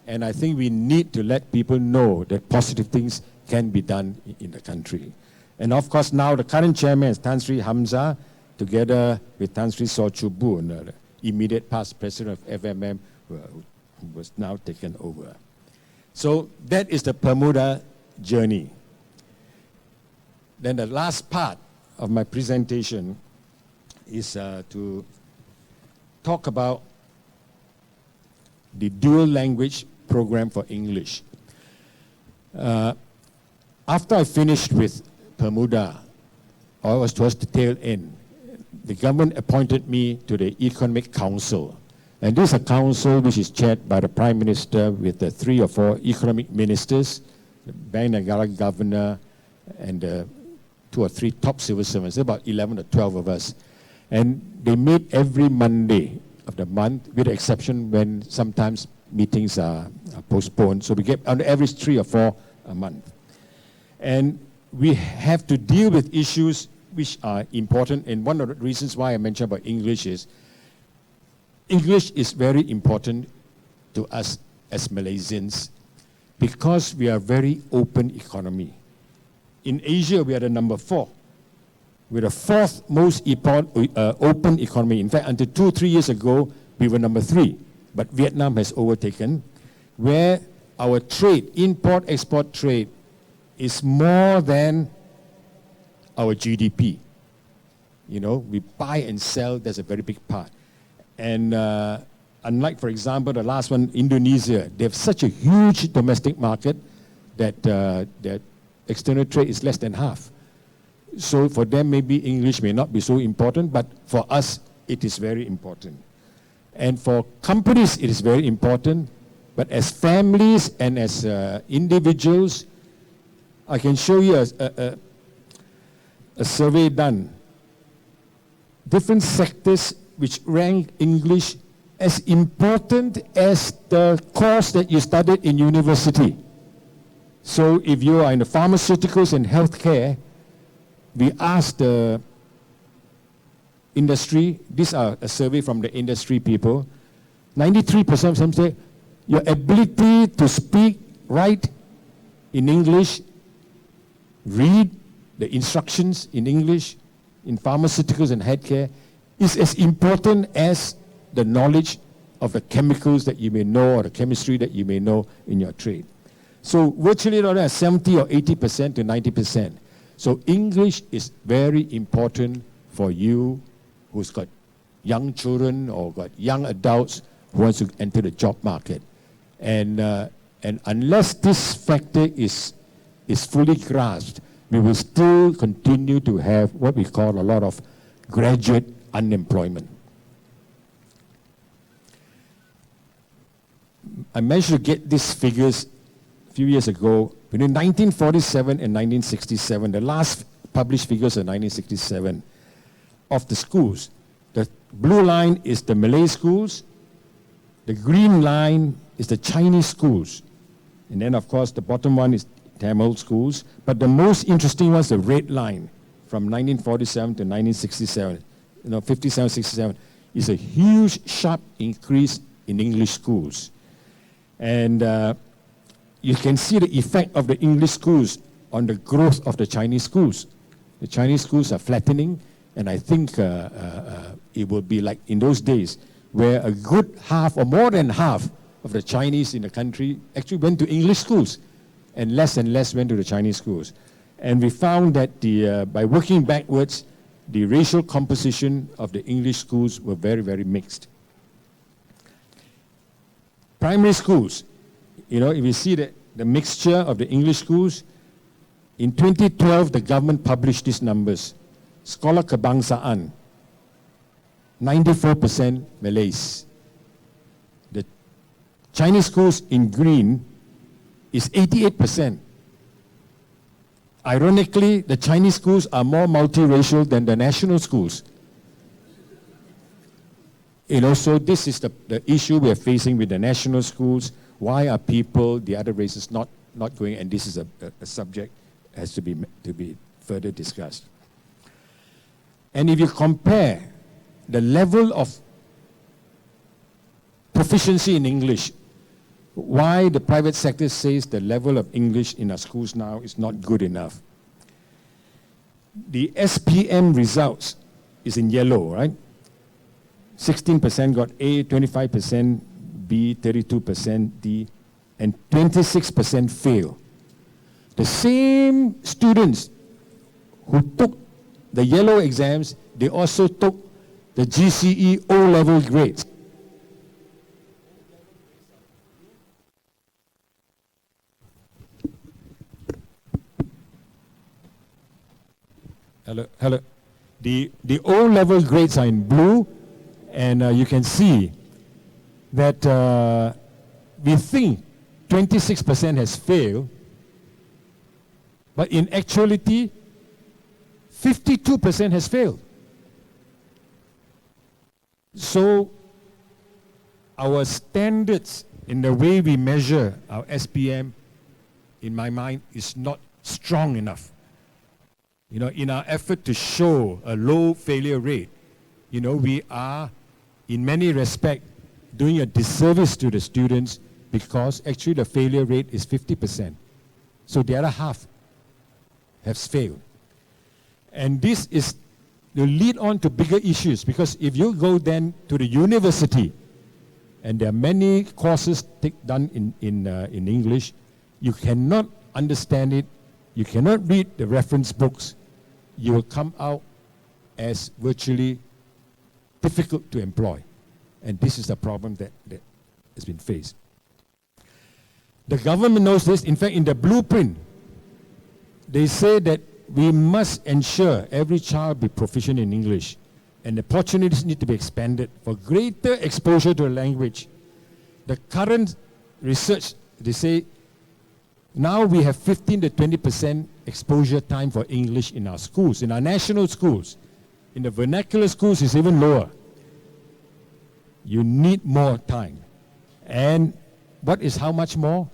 and I think we need to let people know that positive things can be done in the country. And of course, now the current chairman is Tan Sri Hamzah, together with Tan Sri Saw Chu Boon, the immediate past president of FMM, who was now taken over. So that is the Bermuda journey. Then the last part of my presentation is to talk about the dual language program for English. After I finished with Bermuda, or it was towards the tail end, the government appointed me to the Economic Council. And this is a council which is chaired by the Prime Minister with the 3 or 4 economic ministers, the Bank Negara governor, and the 2 or 3 top civil servants, about 11 or 12 of us. And they meet every Monday of the month, with the exception when sometimes meetings are postponed. So we get on average 3 or 4 a month. And we have to deal with issues which are important. And one of the reasons why I mentioned about English is very important to us as Malaysians because we are a very open economy. In Asia, we are the number 4. We're the 4th most open economy. In fact, until 2-3 years ago, we were number 3. But Vietnam has overtaken, where our trade, import-export trade, is more than our GDP. You know, we buy and sell, that's a very big part. And unlike, for example, the last one, Indonesia, they have such a huge domestic market that that external trade is less than half. So for them, maybe English may not be so important, but for us, it is very important. And for companies, it is very important. But as families and as individuals, I can show you a survey done. Different sectors which rank English as important as the course that you studied in university. So if you are in the pharmaceuticals and healthcare, we asked the industry, these are a survey from the industry people, 93% of them say, your ability to speak, write in English, read the instructions in English, in pharmaceuticals and healthcare, is as important as the knowledge of the chemicals that you may know or the chemistry that you may know in your trade. So virtually around 70 or 80% to 90%. So English is very important for you who's got young children or got young adults who wants to enter the job market. And unless this factor is fully grasped, we will still continue to have what we call a lot of graduate unemployment. I managed to get these figures a few years ago. Between 1947 and 1967, the last published figures are 1967, of the schools. The blue line is the Malay schools, the green line is the Chinese schools, and then of course the bottom one is Tamil schools, but the most interesting one is the red line from 1947 to 1967, 57, 67, is a huge, sharp increase in English schools. And you can see the effect of the English schools on the growth of the Chinese schools. The Chinese schools are flattening, and I think it will be like in those days where a good half or more than half of the Chinese in the country actually went to English schools and less went to the Chinese schools. And we found that by working backwards, the racial composition of the English schools were very, very mixed. Primary schools, if you see the mixture of the English schools, in 2012, the government published these numbers. Sekolah Kebangsaan, 94% Malays. The Chinese schools in green is 88%. Ironically, the Chinese schools are more multiracial than the national schools. So this is the issue we are facing with the national schools. Why are people, the other races, not going? And this is a subject has to be further discussed. And if you compare the level of proficiency in English, why the private sector says the level of English in our schools now is not good enough. The SPM results is in yellow, right? 16% got A, 25% B, 32% D, and 26% fail. The same students who took the yellow exams, they also took the GCE O-level grades. Hello. The O-level grades are in blue, and you can see that we think 26% has failed, but in actuality, 52% has failed. So our standards in the way we measure our SPM, in my mind, is not strong enough. In our effort to show a low failure rate, we are, in many respects, doing a disservice to the students because actually the failure rate is 50%. So the other half has failed. And this is to lead on to bigger issues, because if you go then to the university, and there are many courses done in English, you cannot understand it, you cannot read the reference books, you will come out as virtually difficult to employ. And this is the problem that has been faced. The government knows this. In fact, in the blueprint, they say that we must ensure every child be proficient in English, and the opportunities need to be expanded for greater exposure to a language. The current research, they say, now we have 15 to 20% exposure time for English in our schools, in our national schools. In the vernacular schools, it's even lower. You need more time. And what is how much more?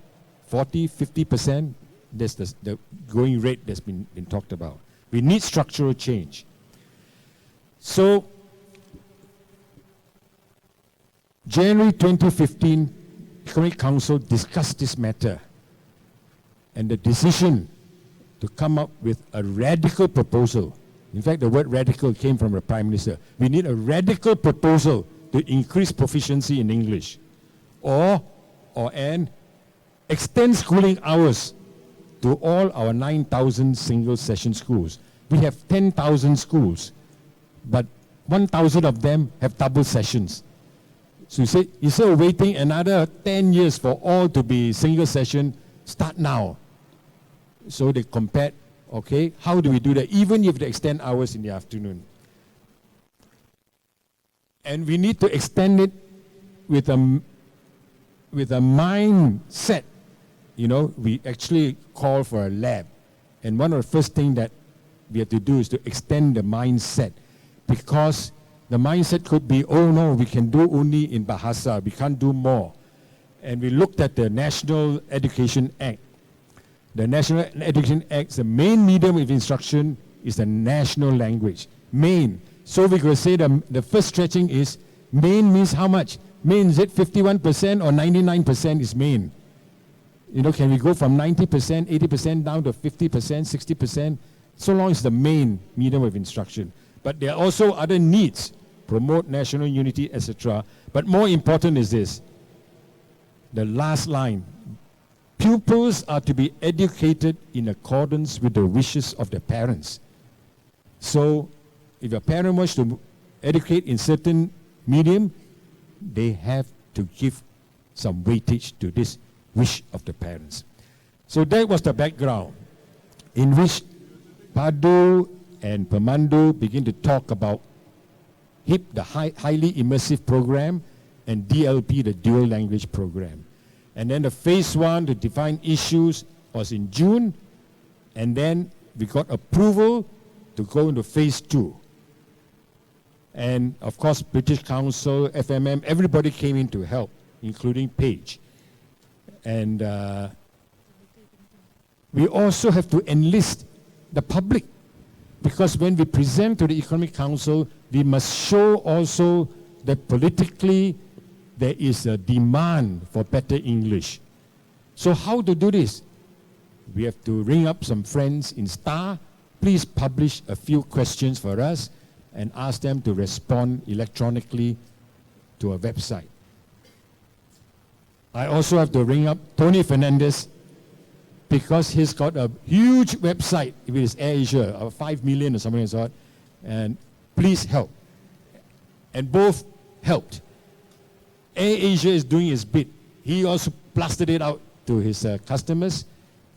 40, 50%? That's the growing rate that's been talked about. We need structural change. So, January 2015, Economic Council discussed this matter, and the decision to come up with a radical proposal. In fact, the word radical came from the Prime Minister. We need a radical proposal to increase proficiency in English, and extend schooling hours to all our 9,000 single session schools. We have 10,000 schools, but 1,000 of them have double sessions. So you say, instead of waiting another 10 years for all to be single session, start now. So they compared, okay, how do we do that? Even if they extend hours in the afternoon. And we need to extend it with a mindset. You know, we actually call for a lab. And one of the first things that we have to do is to extend the mindset. Because the mindset could be, oh no, we can do only in Bahasa, we can't do more. And we looked at the National Education Act. The National Education Act, the main medium of instruction is the national language. Main. So we could say the first stretching is, main means how much? Main, is it 51% or 99% is main? You know, can we go from 90%, 80% down to 50%, 60%? So long as the main medium of instruction. But there are also other needs, promote national unity, etc. But more important is this, the last line. Pupils are to be educated in accordance with the wishes of their parents. So, if a parent wants to educate in certain medium, they have to give some weightage to this wish of the parents. So that was the background in which Padu and Pemandu begin to talk about HIP, the highly immersive program, and DLP, the dual language program. And then the phase 1 to define issues was in June, and then we got approval to go into phase 2. And of course, British Council, FMM, everybody came in to help, including Page. And we also have to enlist the public, because when we present to the Economic Council, we must show also that politically there is a demand for better English. So how to do this? We have to ring up some friends in STAR. Please publish a few questions for us and ask them to respond electronically to a website. I also have to ring up Tony Fernandez, because he's got a huge website with his AirAsia, 5 million or something like that, and please help. And both helped. AirAsia is doing his bit. He also plastered it out to his customers.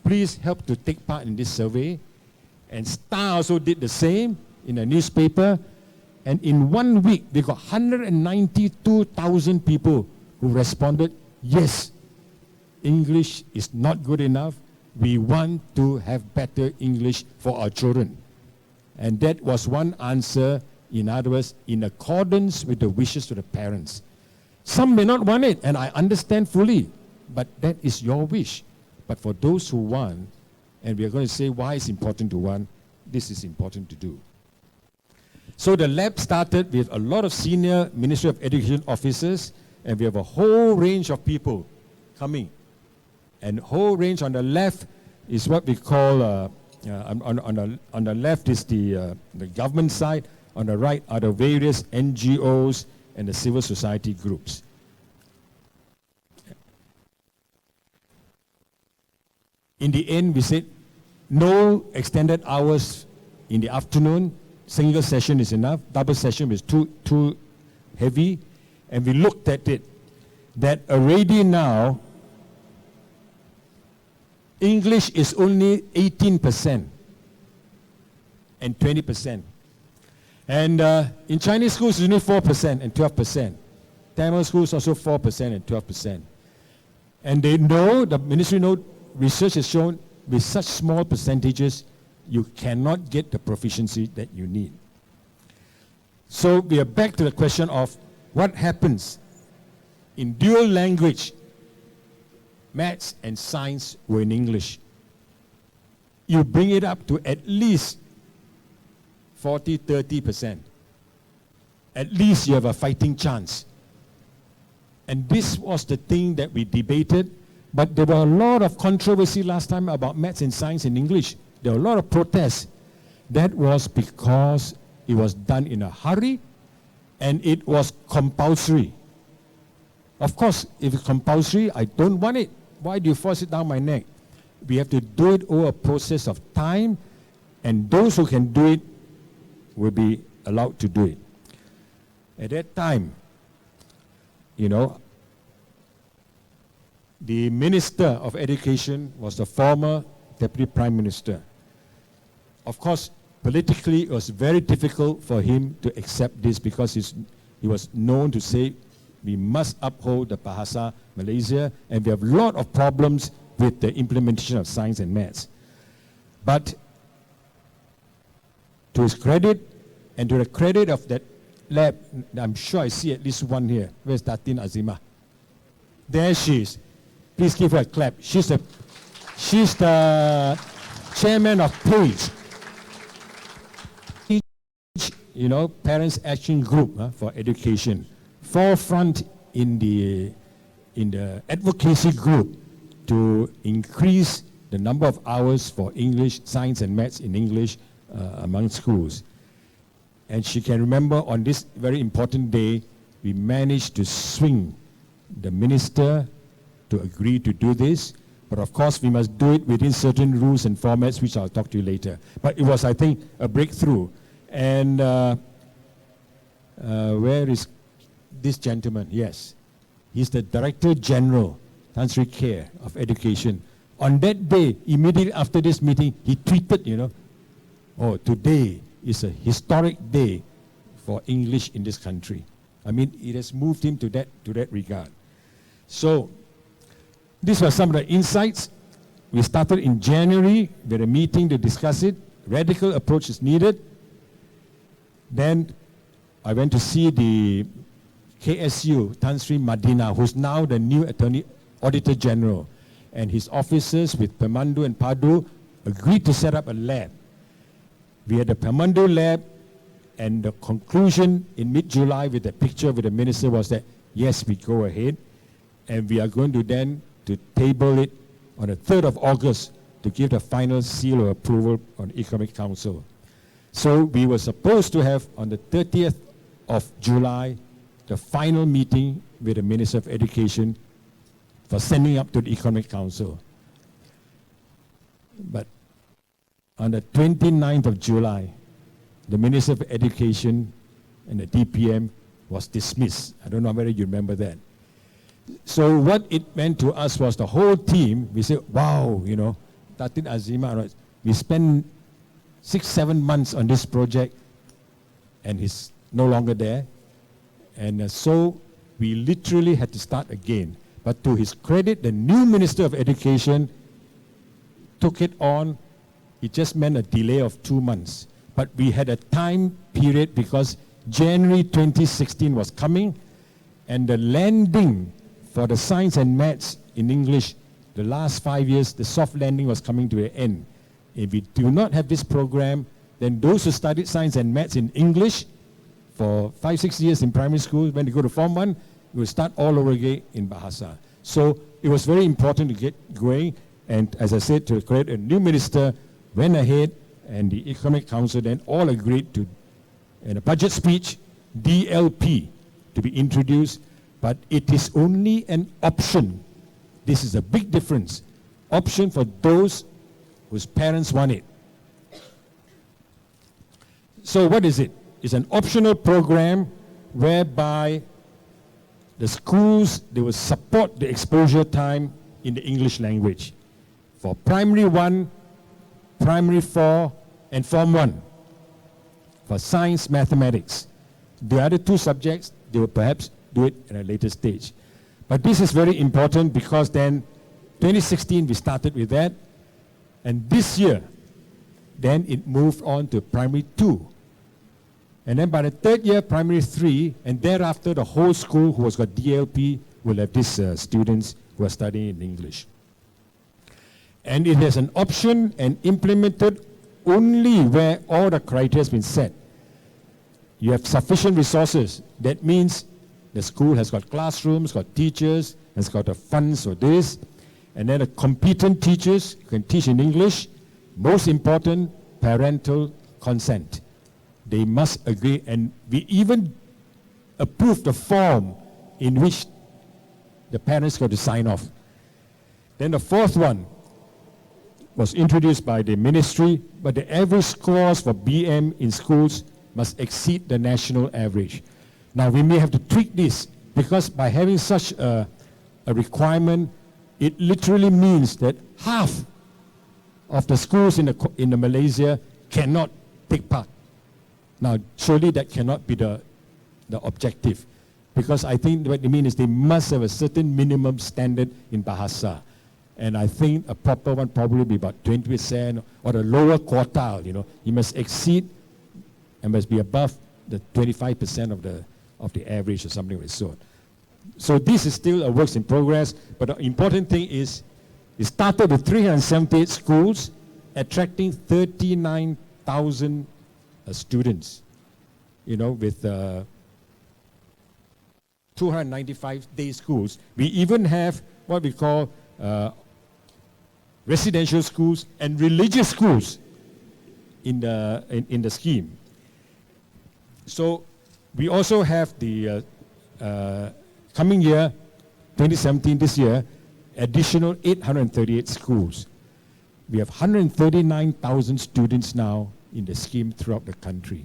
Please help to take part in this survey. And Star also did the same in a newspaper. And in 1 week, they got 192,000 people who responded, yes, English is not good enough. We want to have better English for our children. And that was one answer, in other words, in accordance with the wishes of the parents. Some may not want it, and I understand fully, but that is your wish. But for those who want, and we are going to say why it's important to want, this is important to do. So the lab started with a lot of senior Ministry of Education officers, and we have a whole range of people coming. And whole range on the left is what we call, on the left is the government side, on the right are the various NGOs and the civil society groups. In the end, we said no extended hours in the afternoon. Single session is enough. Double session is too heavy. and we looked at it, that already now, English is only 18% and 20%. And in Chinese schools, it's only 4% and 12%. Tamil schools also 4% and 12%. And they know, the ministry know, research has shown, with such small percentages, you cannot get the proficiency that you need. So we are back to the question of what happens in dual language. Maths and science were in English. You bring it up to at least 40-30%. At least you have a fighting chance. And this was the thing that we debated, but there were a lot of controversy last time about maths and science in English. There were a lot of protests. That was because it was done in a hurry and it was compulsory. Of course, if it's compulsory, I don't want it. Why do you force it down my neck? We have to do it over a process of time, and those who can do it will be allowed to do it. At that time, you know, the Minister of Education was the former Deputy Prime Minister. Of course, politically, it was very difficult for him to accept this because he was known to say, we must uphold the Bahasa Malaysia, and we have a lot of problems with the implementation of science and maths. But to his credit, and to the credit of that lab, I'm sure I see at least one here. Where's Datin Azimah? There she is. Please give her a clap. She's the chairman of PAGE, you know, Parents Action Group for Education. Forefront in the advocacy group to increase the number of hours for English, science and maths in English among schools. And she can remember on this very important day, we managed to swing the minister to agree to do this. But of course, we must do it within certain rules and formats, which I'll talk to you later. But it was, I think, a breakthrough. And where is this gentleman? Yes. He's the Director General, Tan Sri Care of Education. On that day, immediately after this meeting, he tweeted, you know, oh, today is a historic day for English in this country. I mean, it has moved him to that regard. So, these were some of the insights. We started in January with a meeting to discuss it. Radical approach is needed. Then I went to see the KSU, Tan Sri Madina, who's now the new Auditor General. And his officers with Pemandu and Padu agreed to set up a lab. We had the Pemandu lab, and the conclusion in mid-July with the picture with the minister was that, yes, we go ahead, and we are going to then to table it on the 3rd of August to give the final seal of approval on Economic Council. So we were supposed to have on the 30th of July the final meeting with the Minister of Education for sending up to the Economic Council. But on the 29th of July, the Minister of Education and the DPM was dismissed. I don't know whether you remember that. So what it meant to us was the whole team, we said, wow, you know, Datin Azimah, we spent 6-7 months on this project, and he's no longer there. And so we literally had to start again. But to his credit, the new Minister of Education took it on. It just meant a delay of 2 months. But we had a time period because January 2016 was coming, and the landing for the science and maths in English, the last 5 years, the soft landing was coming to an end. If we do not have this program, then those who studied science and maths in English for 5-6 years in primary school, when they go to Form 1, we will start all over again in Bahasa. So it was very important to get going, and as I said, to create a new minister, went ahead, and the Economic Council then all agreed to, in a budget speech, DLP to be introduced, but it is only an option. This is a big difference. Option for those whose parents want it. So what is it? It's an optional program whereby the schools, they will support the exposure time in the English language for primary 1, primary 4, and Form 1 for science, mathematics. The other 2 subjects, they will perhaps do it at a later stage. But this is very important because then 2016 we started with that, and this year then it moved on to primary 2. And then by the 3rd year, primary 3, and thereafter the whole school who has got DLP will have these students who are studying in English. And it has an option and implemented only where all the criteria has been set. You have sufficient resources. That means the school has got classrooms, got teachers, has got the funds for this, and then the competent teachers can teach in English. Most important, parental consent. They must agree, and we even approved the form in which the parents got to sign off. Then the 4th one was introduced by the ministry, but the average scores for BM in schools must exceed the national average. Now we may have to tweak this because by having such a requirement, it literally means that half of the schools in the Malaysia cannot take part. Now, surely that cannot be the objective, because I think what they mean is they must have a certain minimum standard in Bahasa. And I think a proper one probably be about 20% or the lower quartile, you know. You must exceed and must be above the 25% of the average or something of the sort. So this is still a work in progress, but the important thing is it started with 378 schools, attracting 39,000 students, you know, with 295 day schools. We even have what we call residential schools and religious schools in the scheme. So we also have the coming year, 2017, this year, additional 838 schools. We have 139,000 students now in the scheme throughout the country.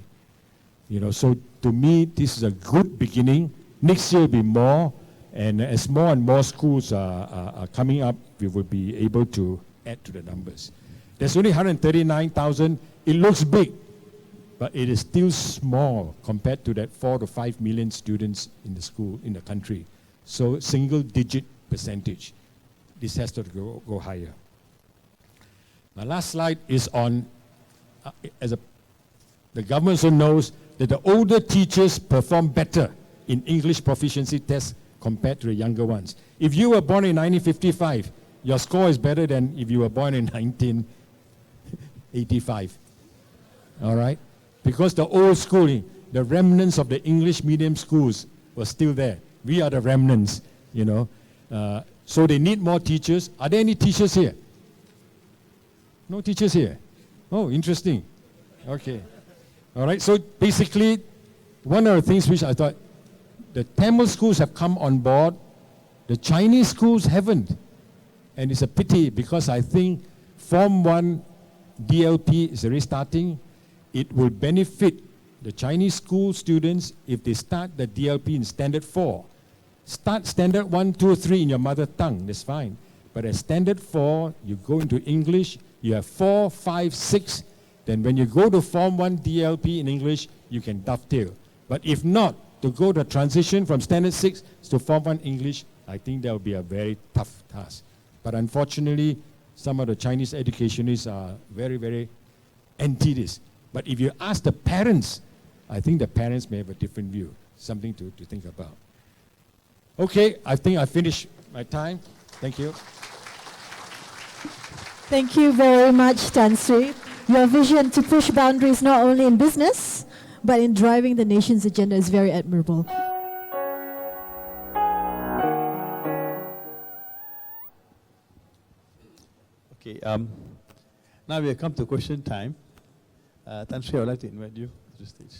You know, so to me, this is a good beginning. Next year will be more, and as more and more schools are coming up, we will be able to add to the numbers. There's only 139,000. It looks big, but it is still small compared to that 4 to 5 million students in the school, in the country. So single-digit percentage. This has to go higher. My last slide is on, the government also knows that the older teachers perform better in English proficiency tests compared to the younger ones. If you were born in 1955, your score is better than if you were born in 1985. All right? Because the old schooling, the remnants of the English medium schools were still there. We are the remnants, you know. So they need more teachers. Are there any teachers here? No teachers here? Oh, interesting. Okay. All right, so basically, one of the things which I thought, the Tamil schools have come on board, the Chinese schools haven't. And it's a pity because I think Form 1 DLP is already starting. It will benefit the Chinese school students if they start the DLP in Standard 4. Start Standard 1, 2, 3 in your mother tongue, that's fine. But at Standard 4, you go into English, you have 4, 5, 6, then when you go to Form 1 DLP in English, you can dovetail. But if not, to go the transition from Standard 6 to Form 1 English, I think that will be a very tough task. But unfortunately, some of the Chinese educationists are very, very anti this. But if you ask the parents, I think the parents may have a different view, something to think about. Okay, I think I finished my time. Thank you. Thank you very much, Tan Sri. Your vision to push boundaries not only in business, but in driving the nation's agenda is very admirable. Okay, now we have come to question time. Tan Sri, I would like to invite you to the stage.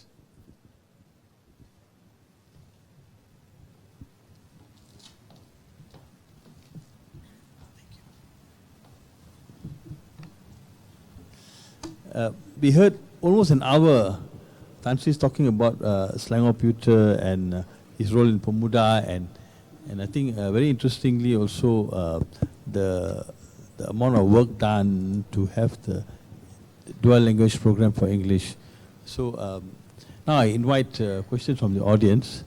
We heard almost an hour, Tan Sri is talking about Selangor Pewter and his role in Pemuda, and I think very interestingly also the amount of work done to have the dual language program for English. So now I invite questions from the audience.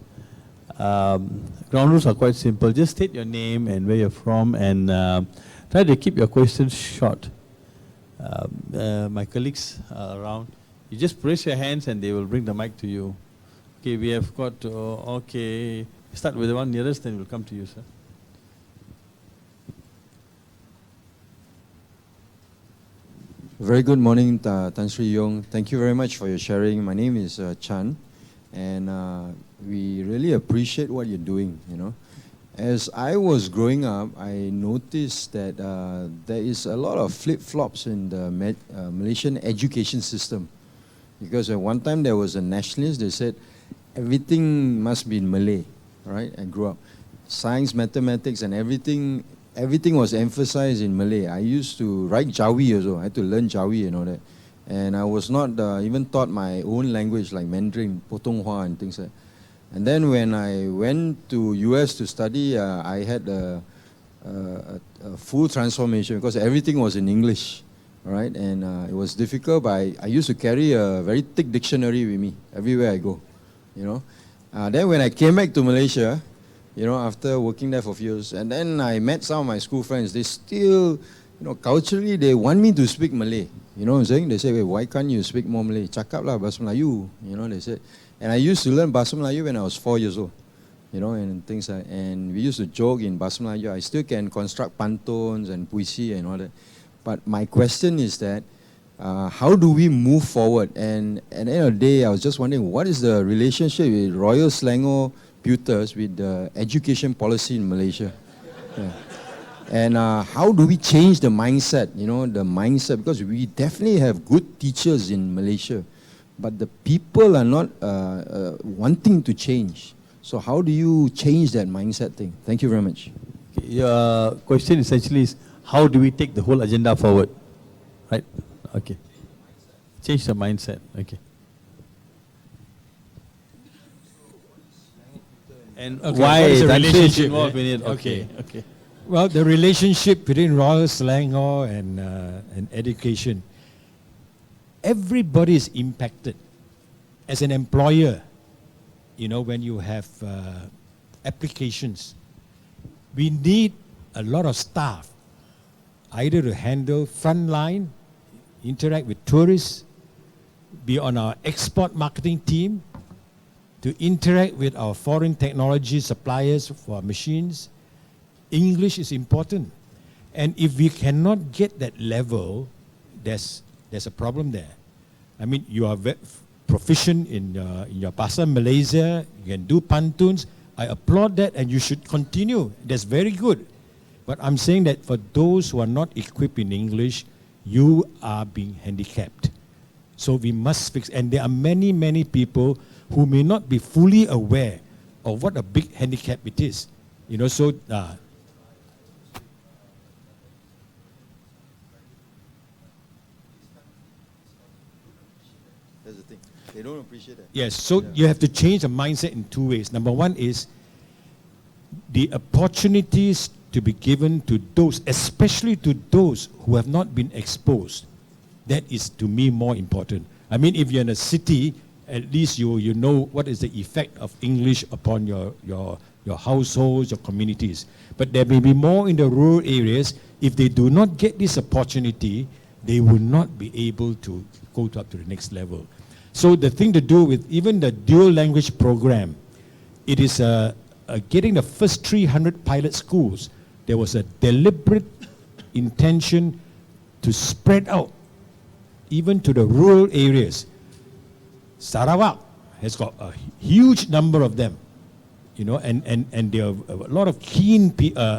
Ground rules are quite simple. Just state your name and where you're from, and try to keep your questions short. My colleagues are around. You just raise your hands and they will bring the mic to you. Okay, we have got, okay, start with the one nearest, then we'll come to you, sir. Very good morning, Tan Sri Yong. Thank you very much for your sharing. My name is Chan, and we really appreciate what you're doing, you know. As I was growing up, I noticed that there is a lot of flip-flops in the Malaysian education system. Because at one time there was a nationalist, they said everything must be in Malay, right? I grew up. Science, mathematics, and everything was emphasized in Malay. I used to write Jawi also. I had to learn Jawi and all that. And I was not even taught my own language like Mandarin, Potonghua and things like that. And then when I went to US to study, I had a full transformation because everything was in English, right? And it was difficult, but I used to carry a very thick dictionary with me everywhere I go, you know. Then when I came back to Malaysia, you know, after working there for a few years, and then I met some of my school friends, they still, you know, culturally, they want me to speak Malay. You know what I'm saying? They say, "Wait, why can't you speak more Malay? Cakap lah bahasa Melayu." You know, they said. And I used to learn Bahasa Melayu when I was 4 years old, you know, and things like, and we used to joke in Bahasa Melayu. I still can construct pantones and puisi and all that. But my question is that, how do we move forward? And at the end of the day, I was just wondering, what is the relationship with Royal Selangor Pewters with the education policy in Malaysia? Yeah. And how do we change the mindset, you know, the mindset? Because we definitely have good teachers in Malaysia, but the people are not wanting to change. So how do you change that mindset thing? Thank you very much. Your question essentially is, how do we take the whole agenda forward? Right? Okay. Change the mindset. Okay. And Okay, why what is the that is relationship, involved in it? Okay. Okay. Well, the relationship between Royal Selangor and education, everybody is impacted. As an employer, you know, when you have applications, we need a lot of staff, either to handle frontline, interact with tourists, be on our export marketing team, to interact with our foreign technology suppliers for our machines. English is important. And if we cannot get that level, there's a problem there. I mean, you are proficient in your Bahasa Malaysia, you can do pantuns. I applaud that and you should continue. That's very good. But I'm saying that for those who are not equipped in English, you are being handicapped. So we must fix, and there are many, many people who may not be fully aware of what a big handicap it is. You know, so That's the thing. They don't appreciate that. yes, so you have to change the mindset in two ways. Number one is the opportunities to be given to those, especially to those who have not been exposed. That is, to me, more important. I mean, if you're in a city, at least you know what is the effect of English upon your households, your communities. But there may be more in the rural areas. If they do not get this opportunity, they will not be able to go up to the next level. So the thing to do with even the dual language program, it is getting the first 300 pilot schools. There was a deliberate intention to spread out even to the rural areas. Sarawak has got a huge number of them, you know, and there are a lot of keen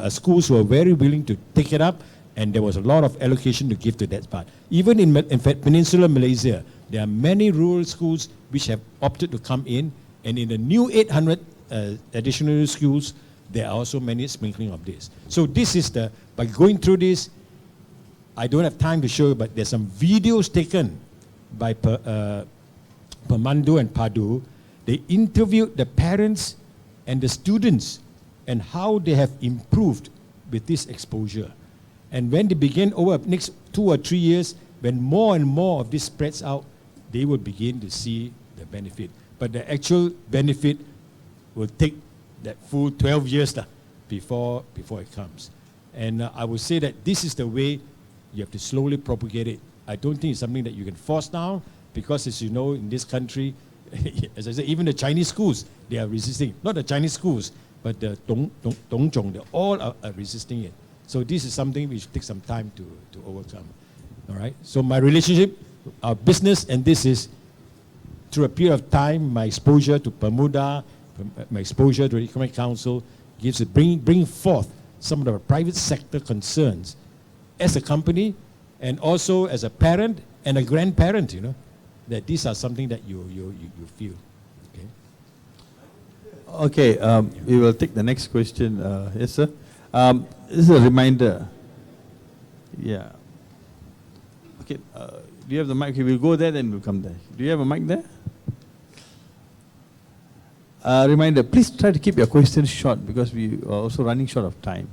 schools who are very willing to take it up, and there was a lot of allocation to give to that part. Even in fact, Peninsular Malaysia, there are many rural schools which have opted to come in, and in the new 800 additional schools, there are also many sprinkling of this. So this is by going through this, I don't have time to show you, but there's some videos taken by Pemandu and Padu. They interviewed the parents and the students and how they have improved with this exposure. And when they begin over next 2 or 3 years, when more and more of this spreads out, they will begin to see the benefit. But the actual benefit will take that full 12 years before it comes. And I would say that this is the way you have to slowly propagate it. I don't think it's something that you can force now, because as you know, in this country, as I said, even the Chinese schools, they are resisting. Not the Chinese schools, but the Dongzhong, they all are resisting it. So this is something which takes some time to overcome. All right. So my relationship, our business, and this is through a period of time, my exposure to Bermuda, my exposure to the Economic Council, bring forth some of the private sector concerns as a company, and also as a parent and a grandparent. That these are something that you feel. Okay, we will take the next question. Yes, sir. This is a reminder. Yeah. Okay, do you have the mic? Okay, we'll go there, then we'll come there. Do you have a mic there? Reminder, please try to keep your questions short, because we are also running short of time.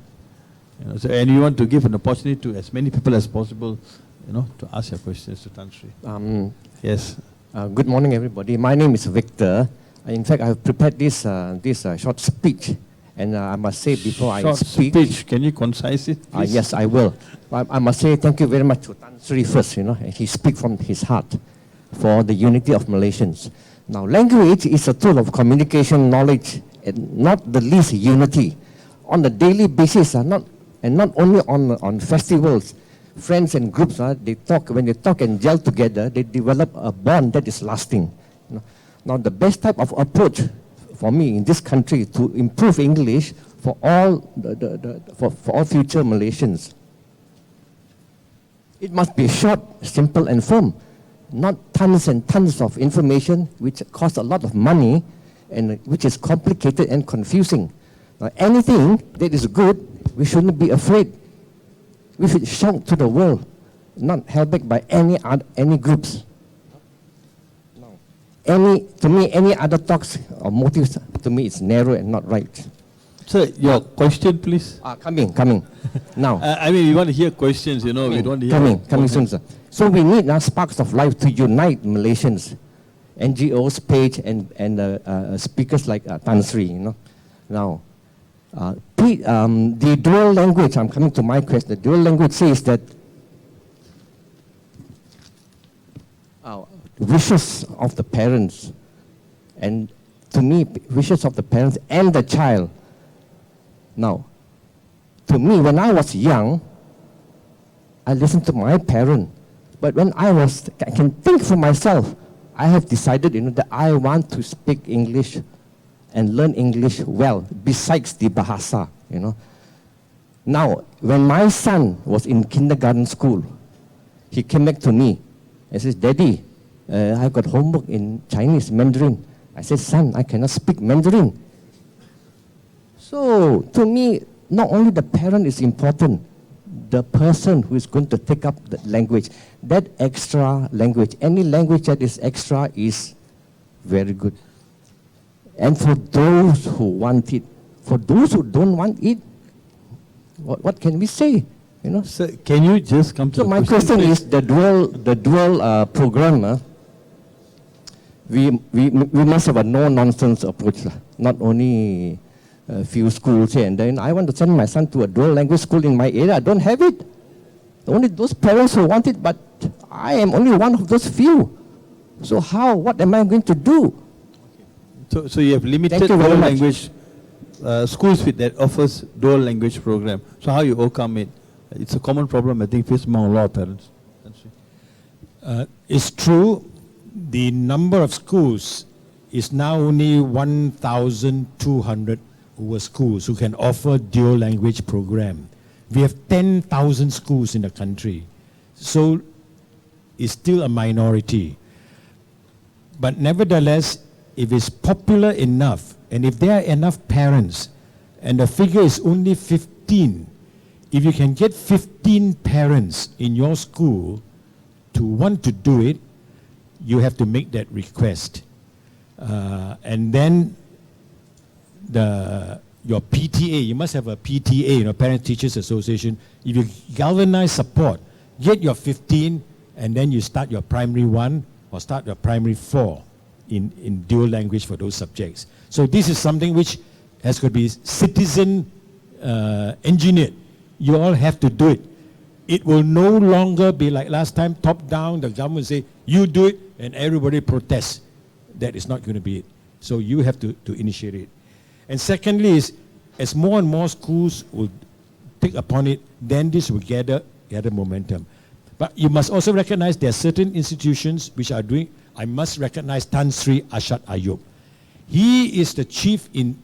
And you want to give an opportunity to as many people as possible, to ask your questions to Tan Sri. Yes. Good morning, everybody. My name is Victor. In fact, I have prepared this short speech, and I must say before I speak. Short speech. Can you concise it, please? Yes, I will. I must say thank you very much to Tan Sri first. He speaks from his heart for the unity of Malaysians. Now, language is a tool of communication, knowledge, and not the least unity. On a daily basis, not only on festivals, friends and groups, when they talk and gel together, they develop a bond that is lasting. Now, the best type of approach for me in this country to improve English for all for all future Malaysians, it must be short, simple, and firm. Not tons and tons of information which costs a lot of money and which is complicated and confusing. Now, anything that is good, we shouldn't be afraid. We should shout to the world, not held back by any groups. To me, any other talks or motives, to me, it's narrow and not right. Sir, your question, please. Coming. Now. We want to hear questions, we don't want to hear... Coming soon, sir. So we need now sparks of life to unite Malaysians, NGOs, page, and speakers like Tan Sri, Now, the dual language, I'm coming to my question. The dual language says that wishes of the parents, and to me, wishes of the parents and the child. Now, to me, when I was young, I listened to my parent. But when I can think for myself, I have decided, that I want to speak English and learn English well, besides the Bahasa, Now, when my son was in kindergarten school, he came back to me and says, Daddy, I got homework in Chinese, Mandarin. I said, son, I cannot speak Mandarin. So, to me, not only the parent is important, the person who is going to take up the language, that extra language, any language that is extra is very good. And for those who want it, for those who don't want it, what can we say? Sir, can you just come to so the my question is the dual program. We must have a no-nonsense approach, not only a few schools here and then. I want to send my son to a dual language school in my area. I don't have it. Only those parents who want it, but I am only one of those few. So what am I going to do? So you have limited dual language schools that offers dual language program. So how you overcome it? It's a common problem, I think, faced among a lot of parents. It's true. The number of schools is now only 1,200 schools who can offer dual language program. We have 10,000 schools in the country. So it's still a minority. But nevertheless, if it's popular enough, and if there are enough parents, and the figure is only 15, if you can get 15 parents in your school to want to do it, you have to make that request. And then your PTA, you must have a PTA, Parent Teachers Association. If you galvanize support, get your 15, and then you start your primary 1 or start your primary 4 in dual language for those subjects. So this is something which has got to be citizen engineered. You all have to do it. It will no longer be like last time, top down, the government say, you do it, and everybody protests. That is not going to be it. So you have to initiate it. And secondly is, as more and more schools will take upon it, then this will gather momentum. But you must also recognize there are certain institutions which are doing. I must recognize Tan Sri Ashad Ayub. He is the chief in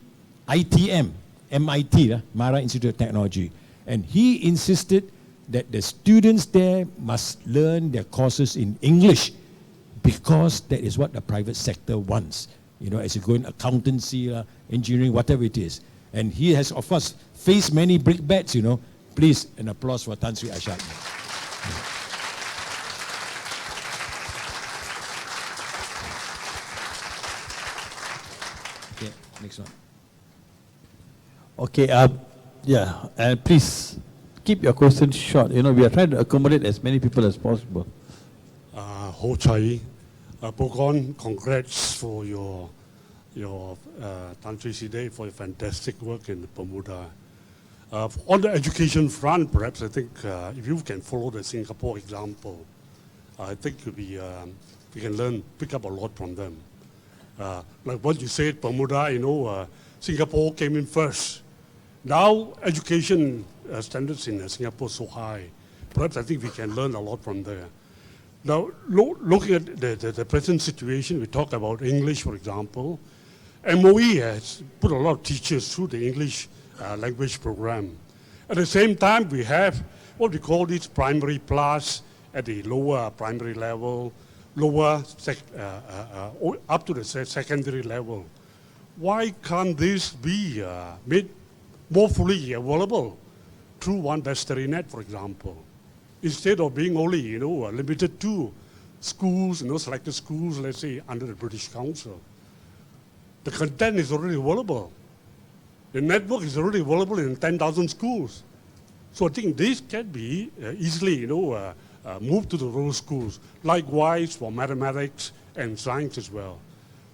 ITM, MIT, Mara Institute of Technology. And he insisted that the students there must learn their courses in English because that is what the private sector wants. As you go in accountancy, engineering, whatever it is. And he has, of course, faced many brickbats, Please, an applause for Tan Sri Ashad. Okay, next one. Okay, please keep your questions short. We are trying to accommodate as many people as possible. Ho Chai, Poh Kon, congrats for your Tan Sri Side for your fantastic work in Bermuda. On the education front, perhaps I think if you can follow the Singapore example, I think we can pick up a lot from them. Like what you said, Bermuda, Singapore came in first. Now education standards in Singapore are so high. Perhaps I think we can learn a lot from there. Now, looking at the present situation, we talk about English, for example. MOE has put a lot of teachers through the English language program. At the same time, we have what we call this primary plus at the lower primary level, up to the secondary level. Why can't this be made more fully available through one Bestari Net, for example? Instead of being only, limited to schools, selected schools, let's say, under the British Council. The content is already available. The network is already available in 10,000 schools. So I think this can be easily, moved to the rural schools. Likewise for mathematics and science as well.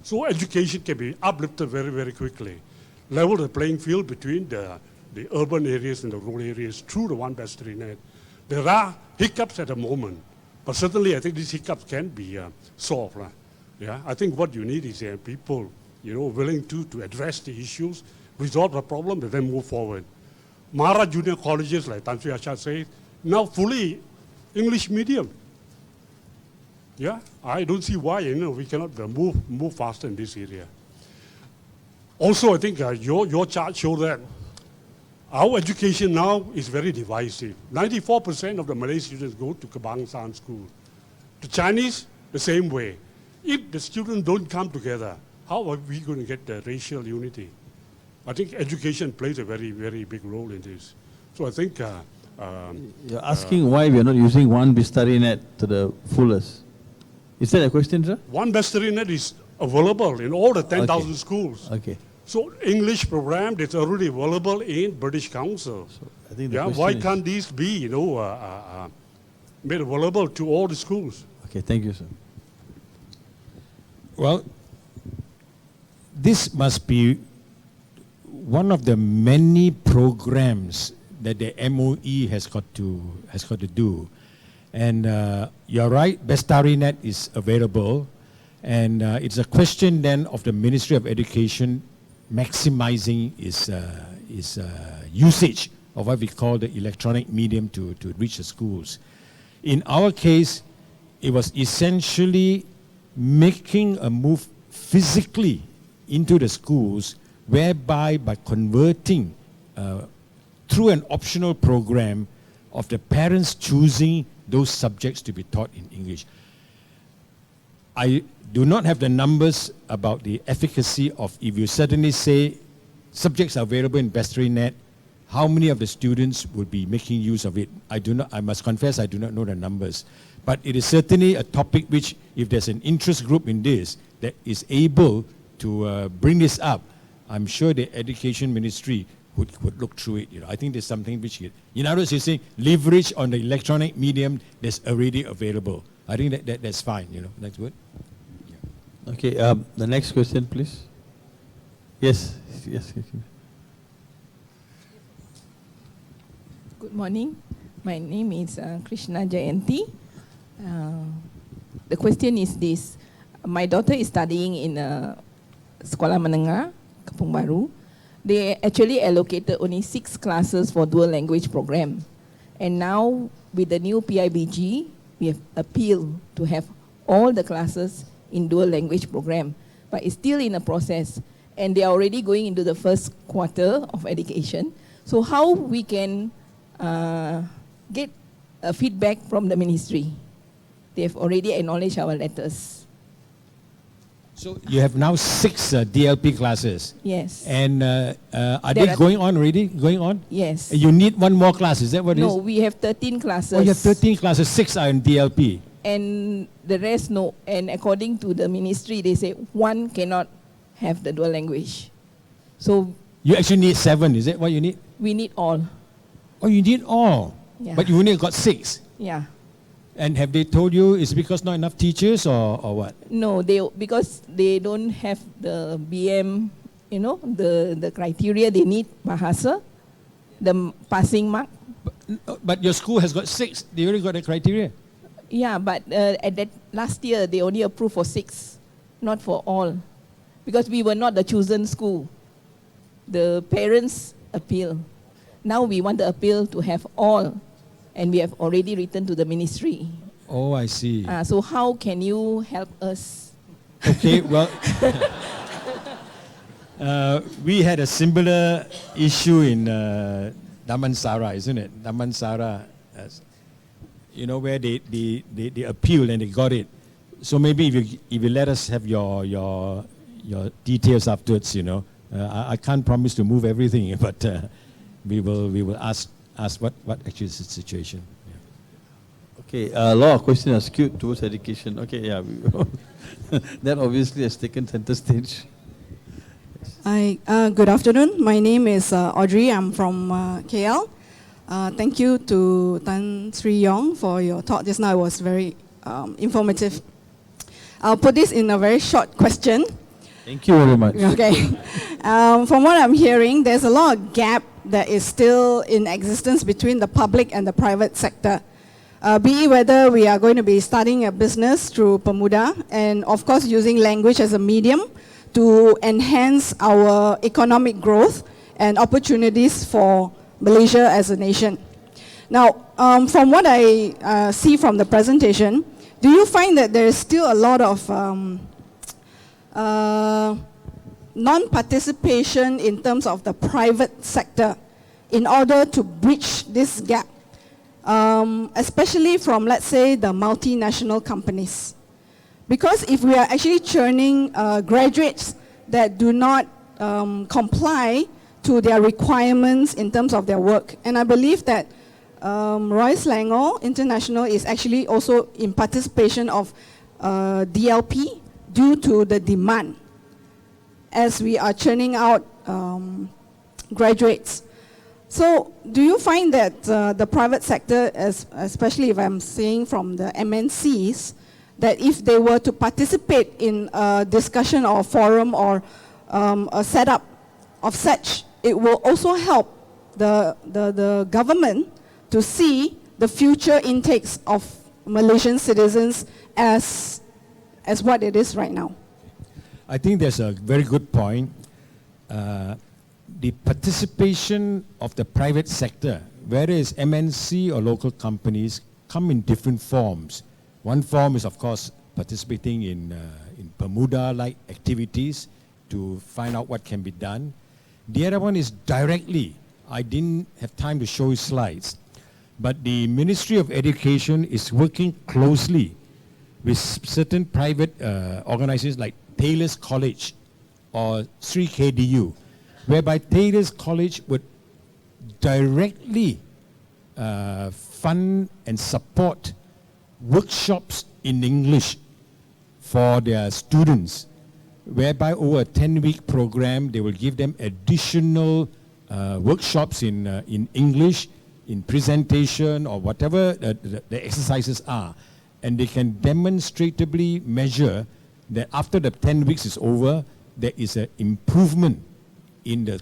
So education can be uplifted very, very quickly. Level the playing field between the urban areas and the rural areas through the one Bestari Net. There are hiccups at the moment, but certainly I think these hiccups can be solved. Yeah, I think what you need is people, willing to address the issues, resolve the problem, and then move forward. Mara junior colleges, like Tan Sri Ashad said, now fully English medium. Yeah, I don't see why we cannot move faster in this area. Also, I think your chart showed that our education now is very divisive. 94% of the Malay students go to Kebangsaan school. The Chinese, the same way. If the students don't come together, how are we going to get the racial unity? I think education plays a very, very big role in this. So I think... You're asking why we are not using one Bestari Net to the fullest. Is that a question, sir? One Bestari Net is available in all the 10,000 schools. Okay. So English program that's already available in British Council. So I think the why can't these be, made available to all the schools? Okay, thank you, sir. Well, this must be one of the many programs that the MOE has got to do. And you're right, Bestari Net is available. And it's a question then of the Ministry of Education maximizing its usage of what we call the electronic medium to reach the schools. In our case, it was essentially making a move physically into the schools, whereby by converting through an optional program of the parents choosing those subjects to be taught in English. I do not have the numbers about the efficacy of, if you suddenly say subjects are available in Bestari Net, how many of the students would be making use of it? I must confess, I do not know the numbers. But it is certainly a topic which, if there's an interest group in this that is able to bring this up, I'm sure the education ministry would look through it. I think there's something which, in other words, you're saying leverage on the electronic medium that's already available. I think that's fine. That's good. Okay, the next question, please. Yes. Good morning. My name is Krishna Jayanti. The question is this. My daughter is studying in Sekolah Menengah, Kampung Baru. They actually allocated only 6 classes for dual language program. And now with the new PIBG, we have appealed to have all the classes in dual language program. But it's still in a process. And they are already going into the first quarter of education. So how we can get a feedback from the ministry? They have already acknowledged our letters. So you have now 6 DLP classes. Yes. And are they going on already? Going on? Yes. You need one more class, is that what it is? No, we have 13 classes. Oh, you have 13 classes, 6 are in DLP. And the rest no. And according to the ministry, they say one cannot have the dual language. So you actually need 7, is that what you need? we need all. Oh, you need all. Yeah. But you only got 6. Yeah. And have they told you it's because not enough teachers or what? No, because they don't have the BM, the criteria they need, bahasa, the passing mark. But your school has got 6. They already got the criteria. Yeah, but at that last year, they only approved for 6, not for all. Because we were not the chosen school. The parents appeal. Now we want the appeal to have all. And we have already written to the ministry. Oh, I see. So how can you help us? Okay, well, we had a similar issue in Damansara, isn't it? Damansara, where they appealed and they got it. So maybe if you let us have your details afterwards, I can't promise to move everything, but we will ask what actually is the situation. Yeah. Okay, a lot of questions are skewed towards education. Okay, yeah. That obviously has taken center stage. Hi, good afternoon. My name is Audrey. I'm from KL. Thank you to Tan Sri Yong for your talk just now. It was very informative. I'll put this in a very short question. Thank you very much. Okay. From what I'm hearing, there's a lot of gap that is still in existence between the public and the private sector. Be it whether we are going to be starting a business through Pemuda and of course using language as a medium to enhance our economic growth and opportunities for Malaysia as a nation. Now, from what I see from the presentation, do you find that there is still a lot of non-participation in terms of the private sector in order to bridge this gap, especially from, let's say, the multinational companies? Because if we are actually churning graduates that do not comply to their requirements in terms of their work, and I believe that Royal Selangor International is actually also in participation of DLP due to the demand as we are churning out graduates. So do you find that the private sector, especially if I'm saying from the MNCs, that if they were to participate in a discussion or forum or a setup of such, it will also help the government to see the future intakes of Malaysian citizens as what it is right now? I think there's a very good point. The participation of the private sector, whether it's MNC or local companies, come in different forms. One form is, of course, participating in Bermuda-like activities to find out what can be done. The other one is directly. I didn't have time to show you slides, but the Ministry of Education is working closely with certain private organizations like Taylor's College or Sri KDU, whereby Taylor's College would directly fund and support workshops in English for their students whereby over a 10-week program, they will give them additional workshops in English, in presentation, or whatever the exercises are. And they can demonstratively measure that after the 10 weeks is over, there is an improvement in the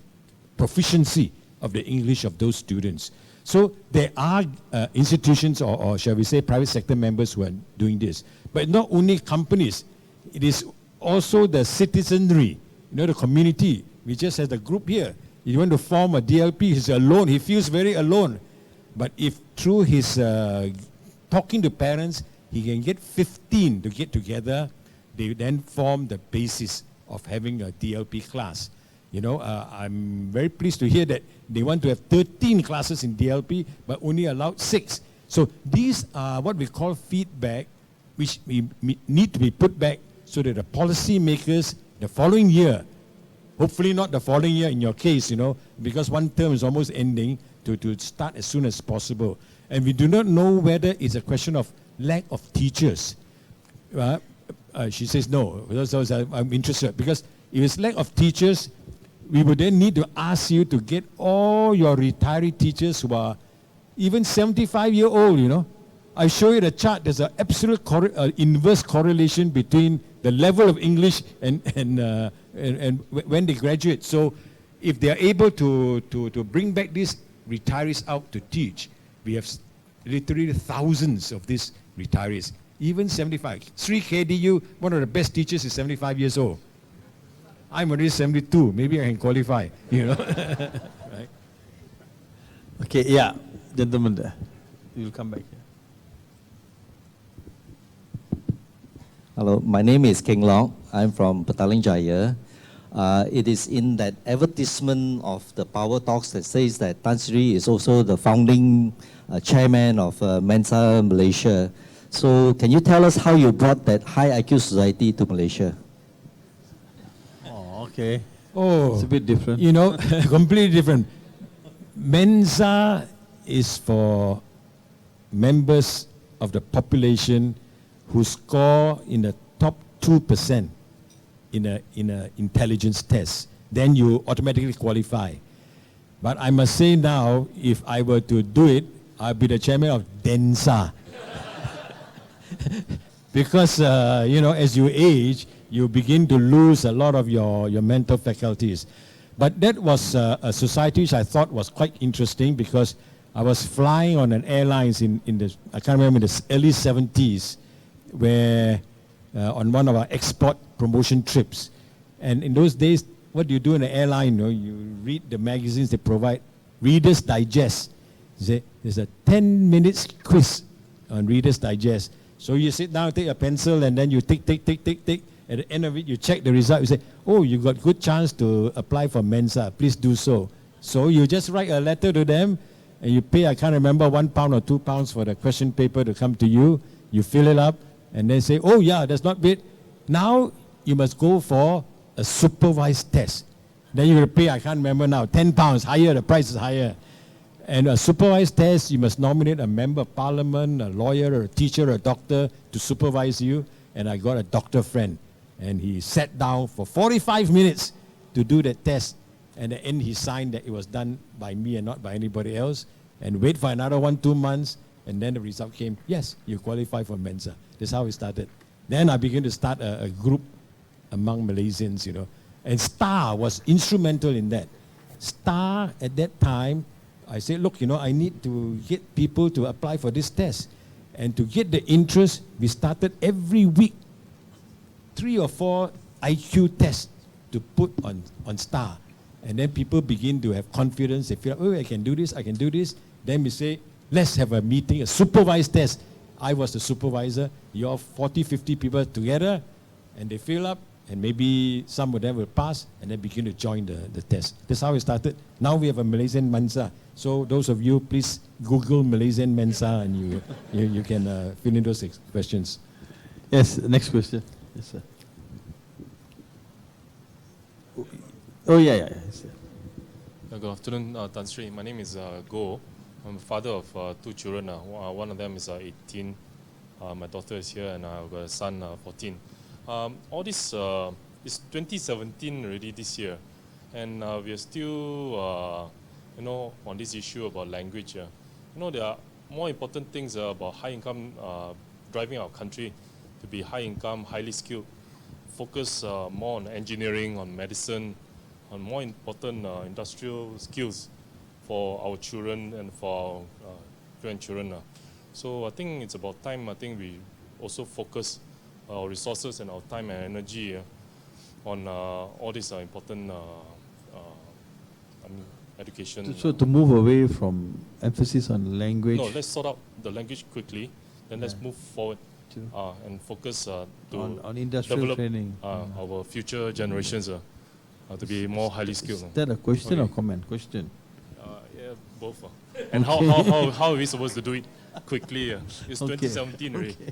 proficiency of the English of those students. So there are institutions or shall we say private sector members who are doing this. But not only companies, it is also the citizenry, the community. We just have a group here. You want to form a DLP, he's alone, he feels very alone. But if through his talking to parents, he can get 15 to get together, they then form the basis of having a DLP class. I'm very pleased to hear that they want to have 13 classes in DLP, but only allowed 6. So these are what we call feedback, which we need to be put back so that the policy makers, the following year, hopefully not the following year in your case, because one term is almost ending, to start as soon as possible. And we do not know whether it's a question of lack of teachers. She says no. So I'm interested, because if it's lack of teachers, we would then need to ask you to get all your retiree teachers who are even 75-year-old, I show you the chart. There's an absolute inverse correlation between the level of English and when they graduate. So if they are able to bring back these retirees out to teach, we have literally thousands of these retirees, even 75. Sri KDU, one of the best teachers, is 75 years old. I'm already 72. Maybe I can qualify, Right? Okay, yeah, gentleman there. You will come back here. Hello, my name is Keng Long. I'm from Petaling Jaya. It is in that advertisement of the Power Talks that says that Tan Sri is also the founding chairman of Mensa Malaysia. So can you tell us how you brought that high IQ society to Malaysia? Oh, okay. Oh, it's a bit different. Completely different. Mensa is for members of the population who score in the top 2% in a intelligence test. Then you automatically qualify. But I must say now, if I were to do it, I'll be the chairman of DENSA. Because, as you age, you begin to lose a lot of your mental faculties. But that was a society which I thought was quite interesting, because I was flying on an airlines in the, I can't remember, the early 70s, where on one of our export promotion trips. And in those days, what do you do in an airline? You read the magazines they provide, Reader's Digest. There's a 10 minutes quiz on Reader's Digest. So you sit down, take a pencil, and then you tick. At the end of it, you check the result. You say, oh, you got good chance to apply for Mensa. Please do so. So you just write a letter to them, and you pay, I can't remember, £1 or £2 for the question paper to come to you. You fill it up, and then say, oh yeah, that's not bad. Now you must go for a supervised test. Then you will pay, I can't remember now, £10 higher, the price is higher. And a supervised test, you must nominate a member of parliament, a lawyer, or a teacher, or a doctor to supervise you. And I got a doctor friend, and he sat down for 45 minutes to do that test. And at the end, he signed that it was done by me and not by anybody else. And wait for another 1-2 months, and then the result came, yes, you qualify for Mensa. That's how it started. Then I began to start a group among Malaysians, And STAR was instrumental in that. STAR, at that time, I said, look, I need to get people to apply for this test. And to get the interest, we started every week 3 or 4 IQ tests to put on STAR. And then people begin to have confidence. They feel, oh, I can do this. Then we say, let's have a meeting, a supervised test. I was the supervisor. You're 40, 50 people together, and they fill up, and maybe some of them will pass, and then begin to join the test. That's how it started. Now we have a Malaysian Mensa. So those of you, please Google Malaysian Mensa, and you can fill in those questions. Yes, next question. Yes, sir. Oh, yeah. Yes, sir. Good afternoon, Tan Sri. My name is Go. I'm a father of 2 children. One of them is 18. My daughter is here, and I've got a son, 14. All these it's 2017 already this year, and we are still, on this issue about language. There are more important things about high income, driving our country to be high income, highly skilled, focus more on engineering, on medicine, on more important industrial skills for our children and for our grandchildren. So I think it's about time, we also focus our resources and our time and energy on all these important education. So to move away from emphasis on language. No, let's sort out the language quickly, then let's move forward and focus on industrial develop training. Our future generations to be more highly skilled. Is that a question or comment? Question. Yeah, both. And how are we supposed to do it quickly? It's Okay. 2017 already. Okay.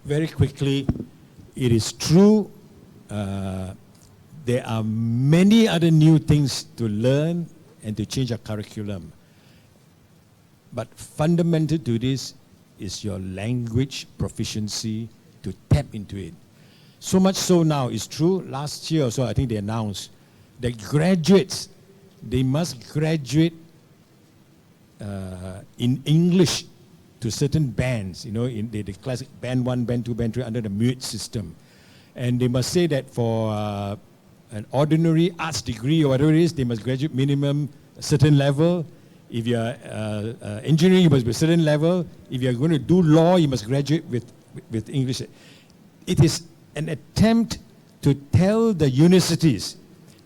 Very quickly, it is true. There are many other new things to learn and to change our curriculum. But fundamental to this is your language proficiency, to tap into it. So much so now, it's true, last year or so, I think they announced that graduates, they must graduate in English to certain bands, in the classic band 1, band 2, band 3 under the MUIT system. And they must say that for an ordinary arts degree or whatever it is, they must graduate minimum a certain level. If you're engineering, you must be a certain level. If you're going to do law, you must graduate with English. It is an attempt to tell the universities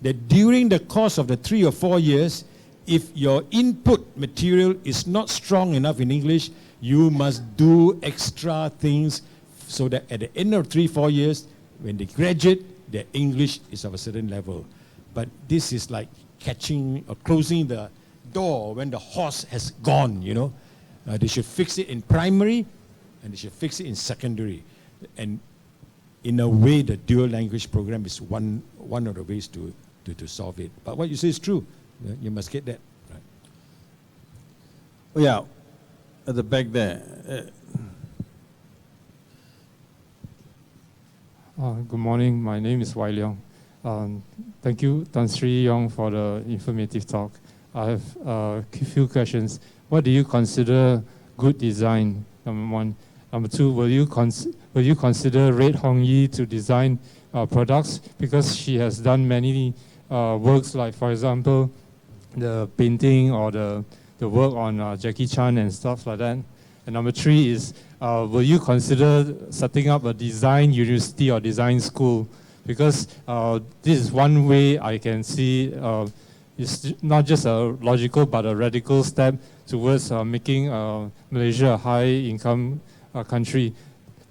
that during the course of the 3 or 4 years, if your input material is not strong enough in English, you must do extra things so that at the end of 3-4 years, when they graduate, their English is of a certain level. But this is like catching or closing the door when the horse has gone, They should fix it in primary and they should fix it in secondary. And in a way, the dual language program is one of the ways to solve it. But what you say is true. You must get that right. Oh, yeah, at the back there. Good morning. My name is Wai Leong. Thank you, Tan Sri Yong, for the informative talk. I have a few questions. What do you consider good design? Number one. Number two, will you consider Red Hong Yi to design products? Because she has done many works, like, for example, the painting or the work on Jackie Chan and stuff like that. And number three is, will you consider setting up a design university or design school? Because this is one way I can see it's not just a logical but a radical step towards making Malaysia a high-income country.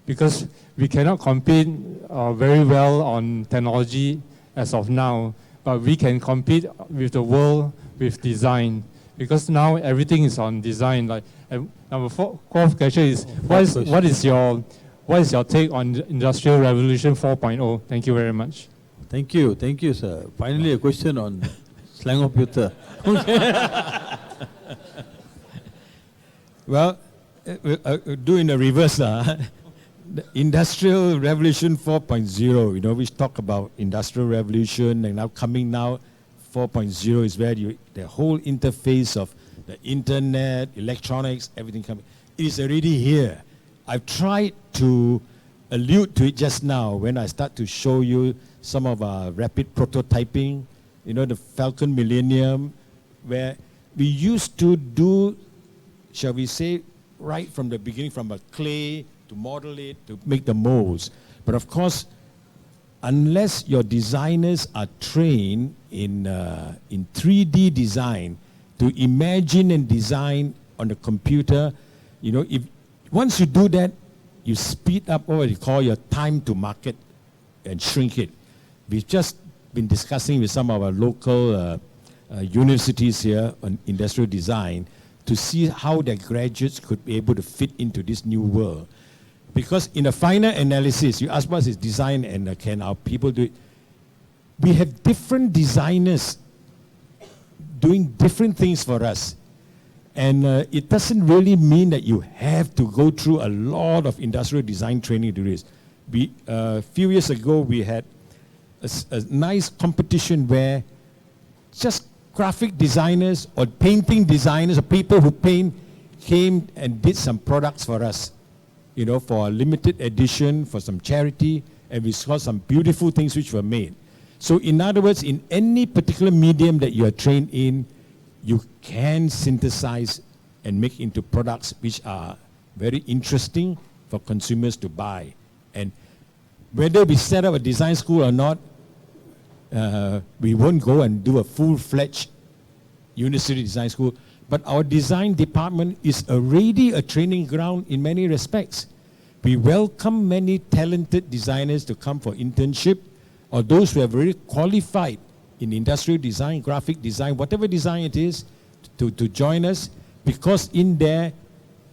Because we cannot compete very well on technology as of now, but we can compete with the world with design. Because now everything is on design. Like, number fourth question is, what is your take on Industrial Revolution 4.0? Thank you very much. Thank you, sir. Finally, a question on Selangor computer. Well, do in the reverse. The Industrial Revolution 4.0, which talk about Industrial Revolution, and now 4.0 is where the whole interface of the internet, electronics, everything coming. It is already here. I've tried to allude to it just now when I start to show you some of our rapid prototyping, the Falcon Millennium, where we used to do, shall we say, right from the beginning, from a clay to model it, to make the molds. But of course, unless your designers are trained in 3D design, to imagine and design on the computer, if once you do that, you speed up what you call your time to market and shrink it. We've just been discussing with some of our local universities here on industrial design to see how their graduates could be able to fit into this new world. Because in a final analysis, you ask what is design and can our people do it? We have different designers doing different things for us. And it doesn't really mean that you have to go through a lot of industrial design training to do this. A few years ago, we had a nice competition where just graphic designers or painting designers or people who paint came and did some products for us, you know, for a limited edition, for some charity, and we saw some beautiful things which were made. So in other words, in any particular medium that you are trained in, you can synthesize and make into products which are very interesting for consumers to buy. And whether we set up a design school or not, we won't go and do a full-fledged university design school, but our design department is already a training ground in many respects. We welcome many talented designers to come for internship, or those who have already qualified in industrial design, graphic design, whatever design it is, to join us, because in there,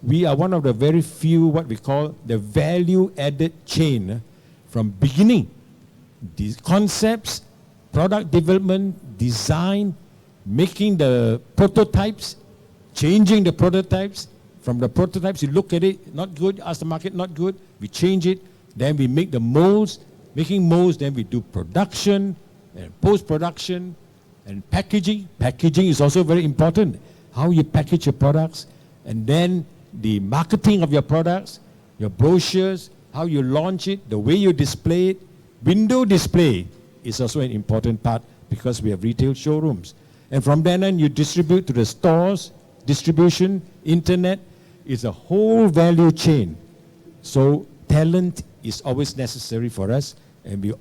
we are one of the very few, what we call the value-added chain, from beginning, these concepts, product development, design, making the prototypes, changing the prototypes. From the prototypes, you look at it, not good, ask the market, not good, we change it, then we make the molds, making molds, then we do production, and post-production, and packaging. Packaging is also very important, how you package your products, and then the marketing of your products, your brochures, how you launch it, the way you display it. Window display is also an important part because we have retail showrooms. And from then on, you distribute to the stores, distribution, internet, is a whole value chain. So talent is always necessary for us, and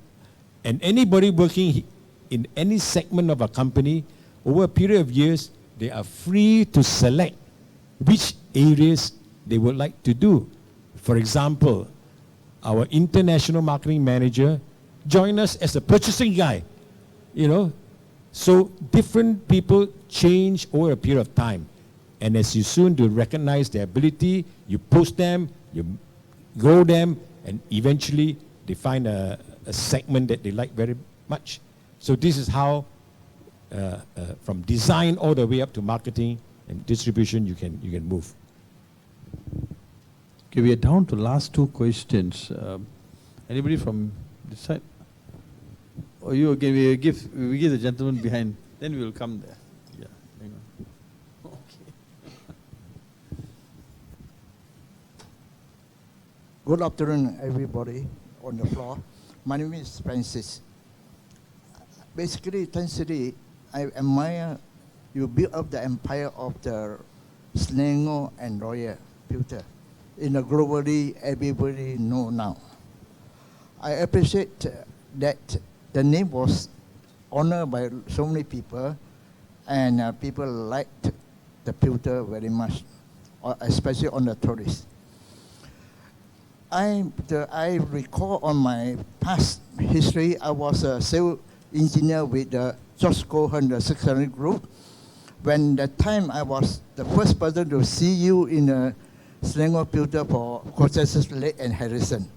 anybody working in any segment of a company, over a period of years, they are free to select which areas they would like to do. For example, our international marketing manager joined us as a purchasing guy, you know. So different people change over a period of time. And as you soon do recognize their ability, you push them, you grow them, and eventually they find a segment that they like very much. So this is how, from design all the way up to marketing and distribution, you can move. Okay, we are down to last two questions. Anybody from this side? Or you again? We give the gentleman behind. Then we will come there. Yeah, hang on. Okay. Good afternoon, everybody on the floor. My name is Francis. Basically, Tan Sri, I admire you build up the empire of the Selangor and Royal Filter. In a globally, everybody know now. I appreciate that the name was honored by so many people, and people liked the filter very much, especially on the tourists. I recall on my past history, I was a civil engineer with the George Cohen, the 600 group. When that time I was the first person to see you in a Selangor filter for Colchester Lake and Harrison.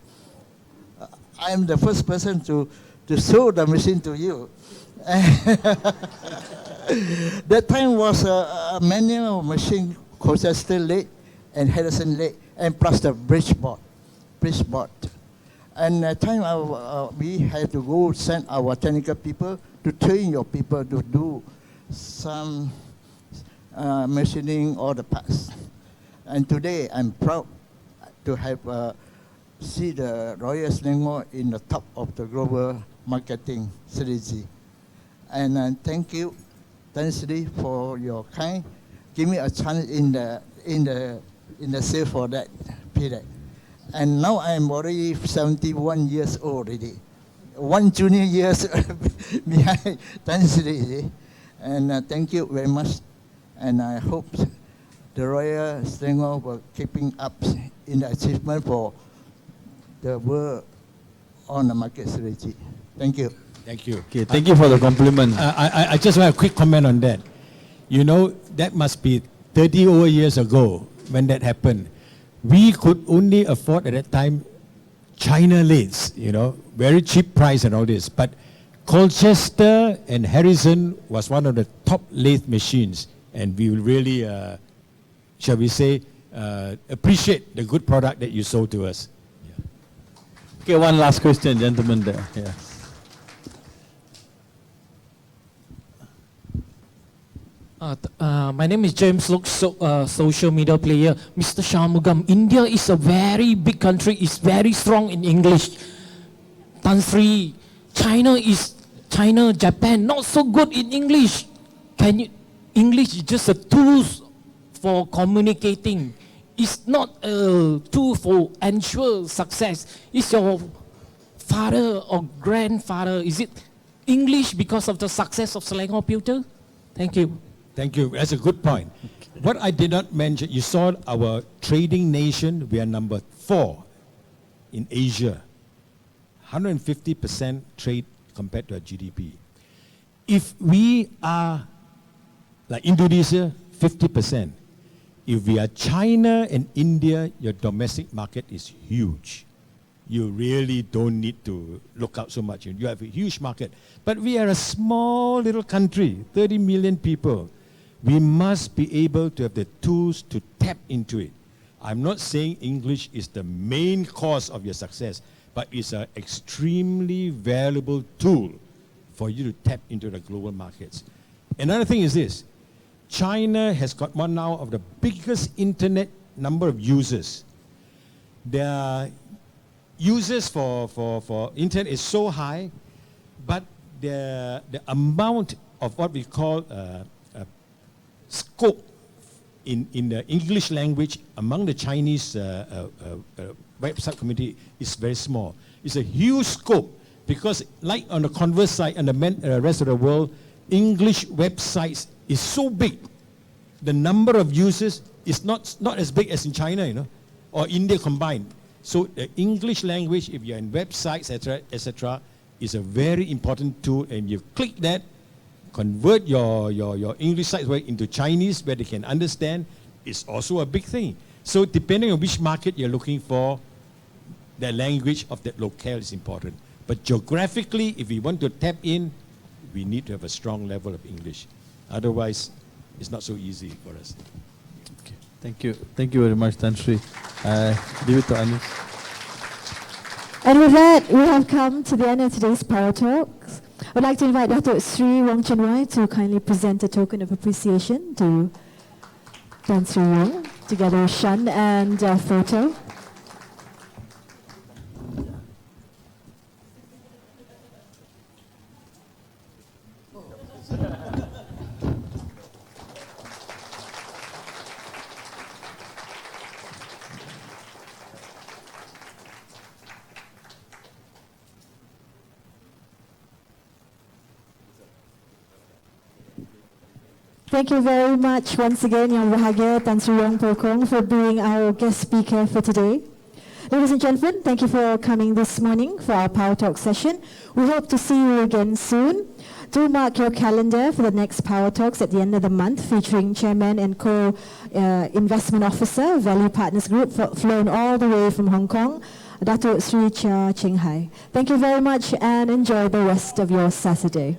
I am the first person to show the machine to you. That time was a manual machine, Colchester Lake and Harrison Lake, and plus the bridge board. And that time we had to go send our technical people to train your people to do some machining all the parts. And today I'm proud to have see the Royal Selangor in the top of the global marketing strategy. And thank you, Tan Sri, for your kind. Give me a chance in the sale for that period. And now I'm already 71 years old already. One junior years behind Tan Sri. And thank you very much. And I hope the Royal Selangor will keeping up in the achievement for the world on the market strategy. Thank you. Thank you. Okay, thank you for the compliment. I just want a quick comment on that. You know, that must be 30 over years ago when that happened. We could only afford at that time China lathes, you know, very cheap price and all this. But Colchester and Harrison was one of the top lathe machines, and we really, shall we say, appreciate the good product that you sold to us. Okay, one last question, gentleman there. Yes. My name is James Luke, social media player. Mr. Shanmugam, India is a very big country, it's very strong in English. Tan Sri, China, Japan, not so good in English. English is just a tool for communicating. It's not a tool for ensure success. Is your father or grandfather, is it English because of the success of Selangor Pewter? Thank you. Thank you. That's a good point. What I did not mention, you saw our trading nation, we are number 4 in Asia. 150% trade compared to our GDP. If we are like Indonesia, 50%. If we are China and India, your domestic market is huge. You really don't need to look out so much. You have a huge market. But we are a small little country, 30 million people. We must be able to have the tools to tap into it. I'm not saying English is the main cause of your success, but it's an extremely valuable tool for you to tap into the global markets. Another thing is this. China has got one now of the biggest internet number of users. Their users for internet is so high, but the amount of what we call scope in the English language among the Chinese website community is very small. It's a huge scope because like on the converse side and the rest of the world, English websites is so big. The number of users is not as big as in China, or India combined. So the English language, if you're in websites, etc., is a very important tool, and you click that, convert your English sites into Chinese where they can understand, is also a big thing. So depending on which market you're looking for, the language of that locale is important. But geographically, if we want to tap in, we need to have a strong level of English. Otherwise, it's not so easy for us. Okay. Thank you. Thank you very much, Tan Sri. Leave it to Anis. And with that, we have come to the end of today's Power Talks. I'd like to invite Dr. Sri Wong Chen Wai to kindly present a token of appreciation to Tan Sri Yong, together with Shan and a photo. Thank you very much once again, Yang Bahagia Tan Sri Yong Poh Kon, for being our guest speaker for today. Ladies and gentlemen, thank you for coming this morning for our Power Talk session. We hope to see you again soon. Do mark your calendar for the next Power Talks at the end of the month, featuring Chairman and Co-Investment Officer, Value Partners Group, flown all the way from Hong Kong, Datuk Sri Chia Ching Hai. Thank you very much and enjoy the rest of your Saturday.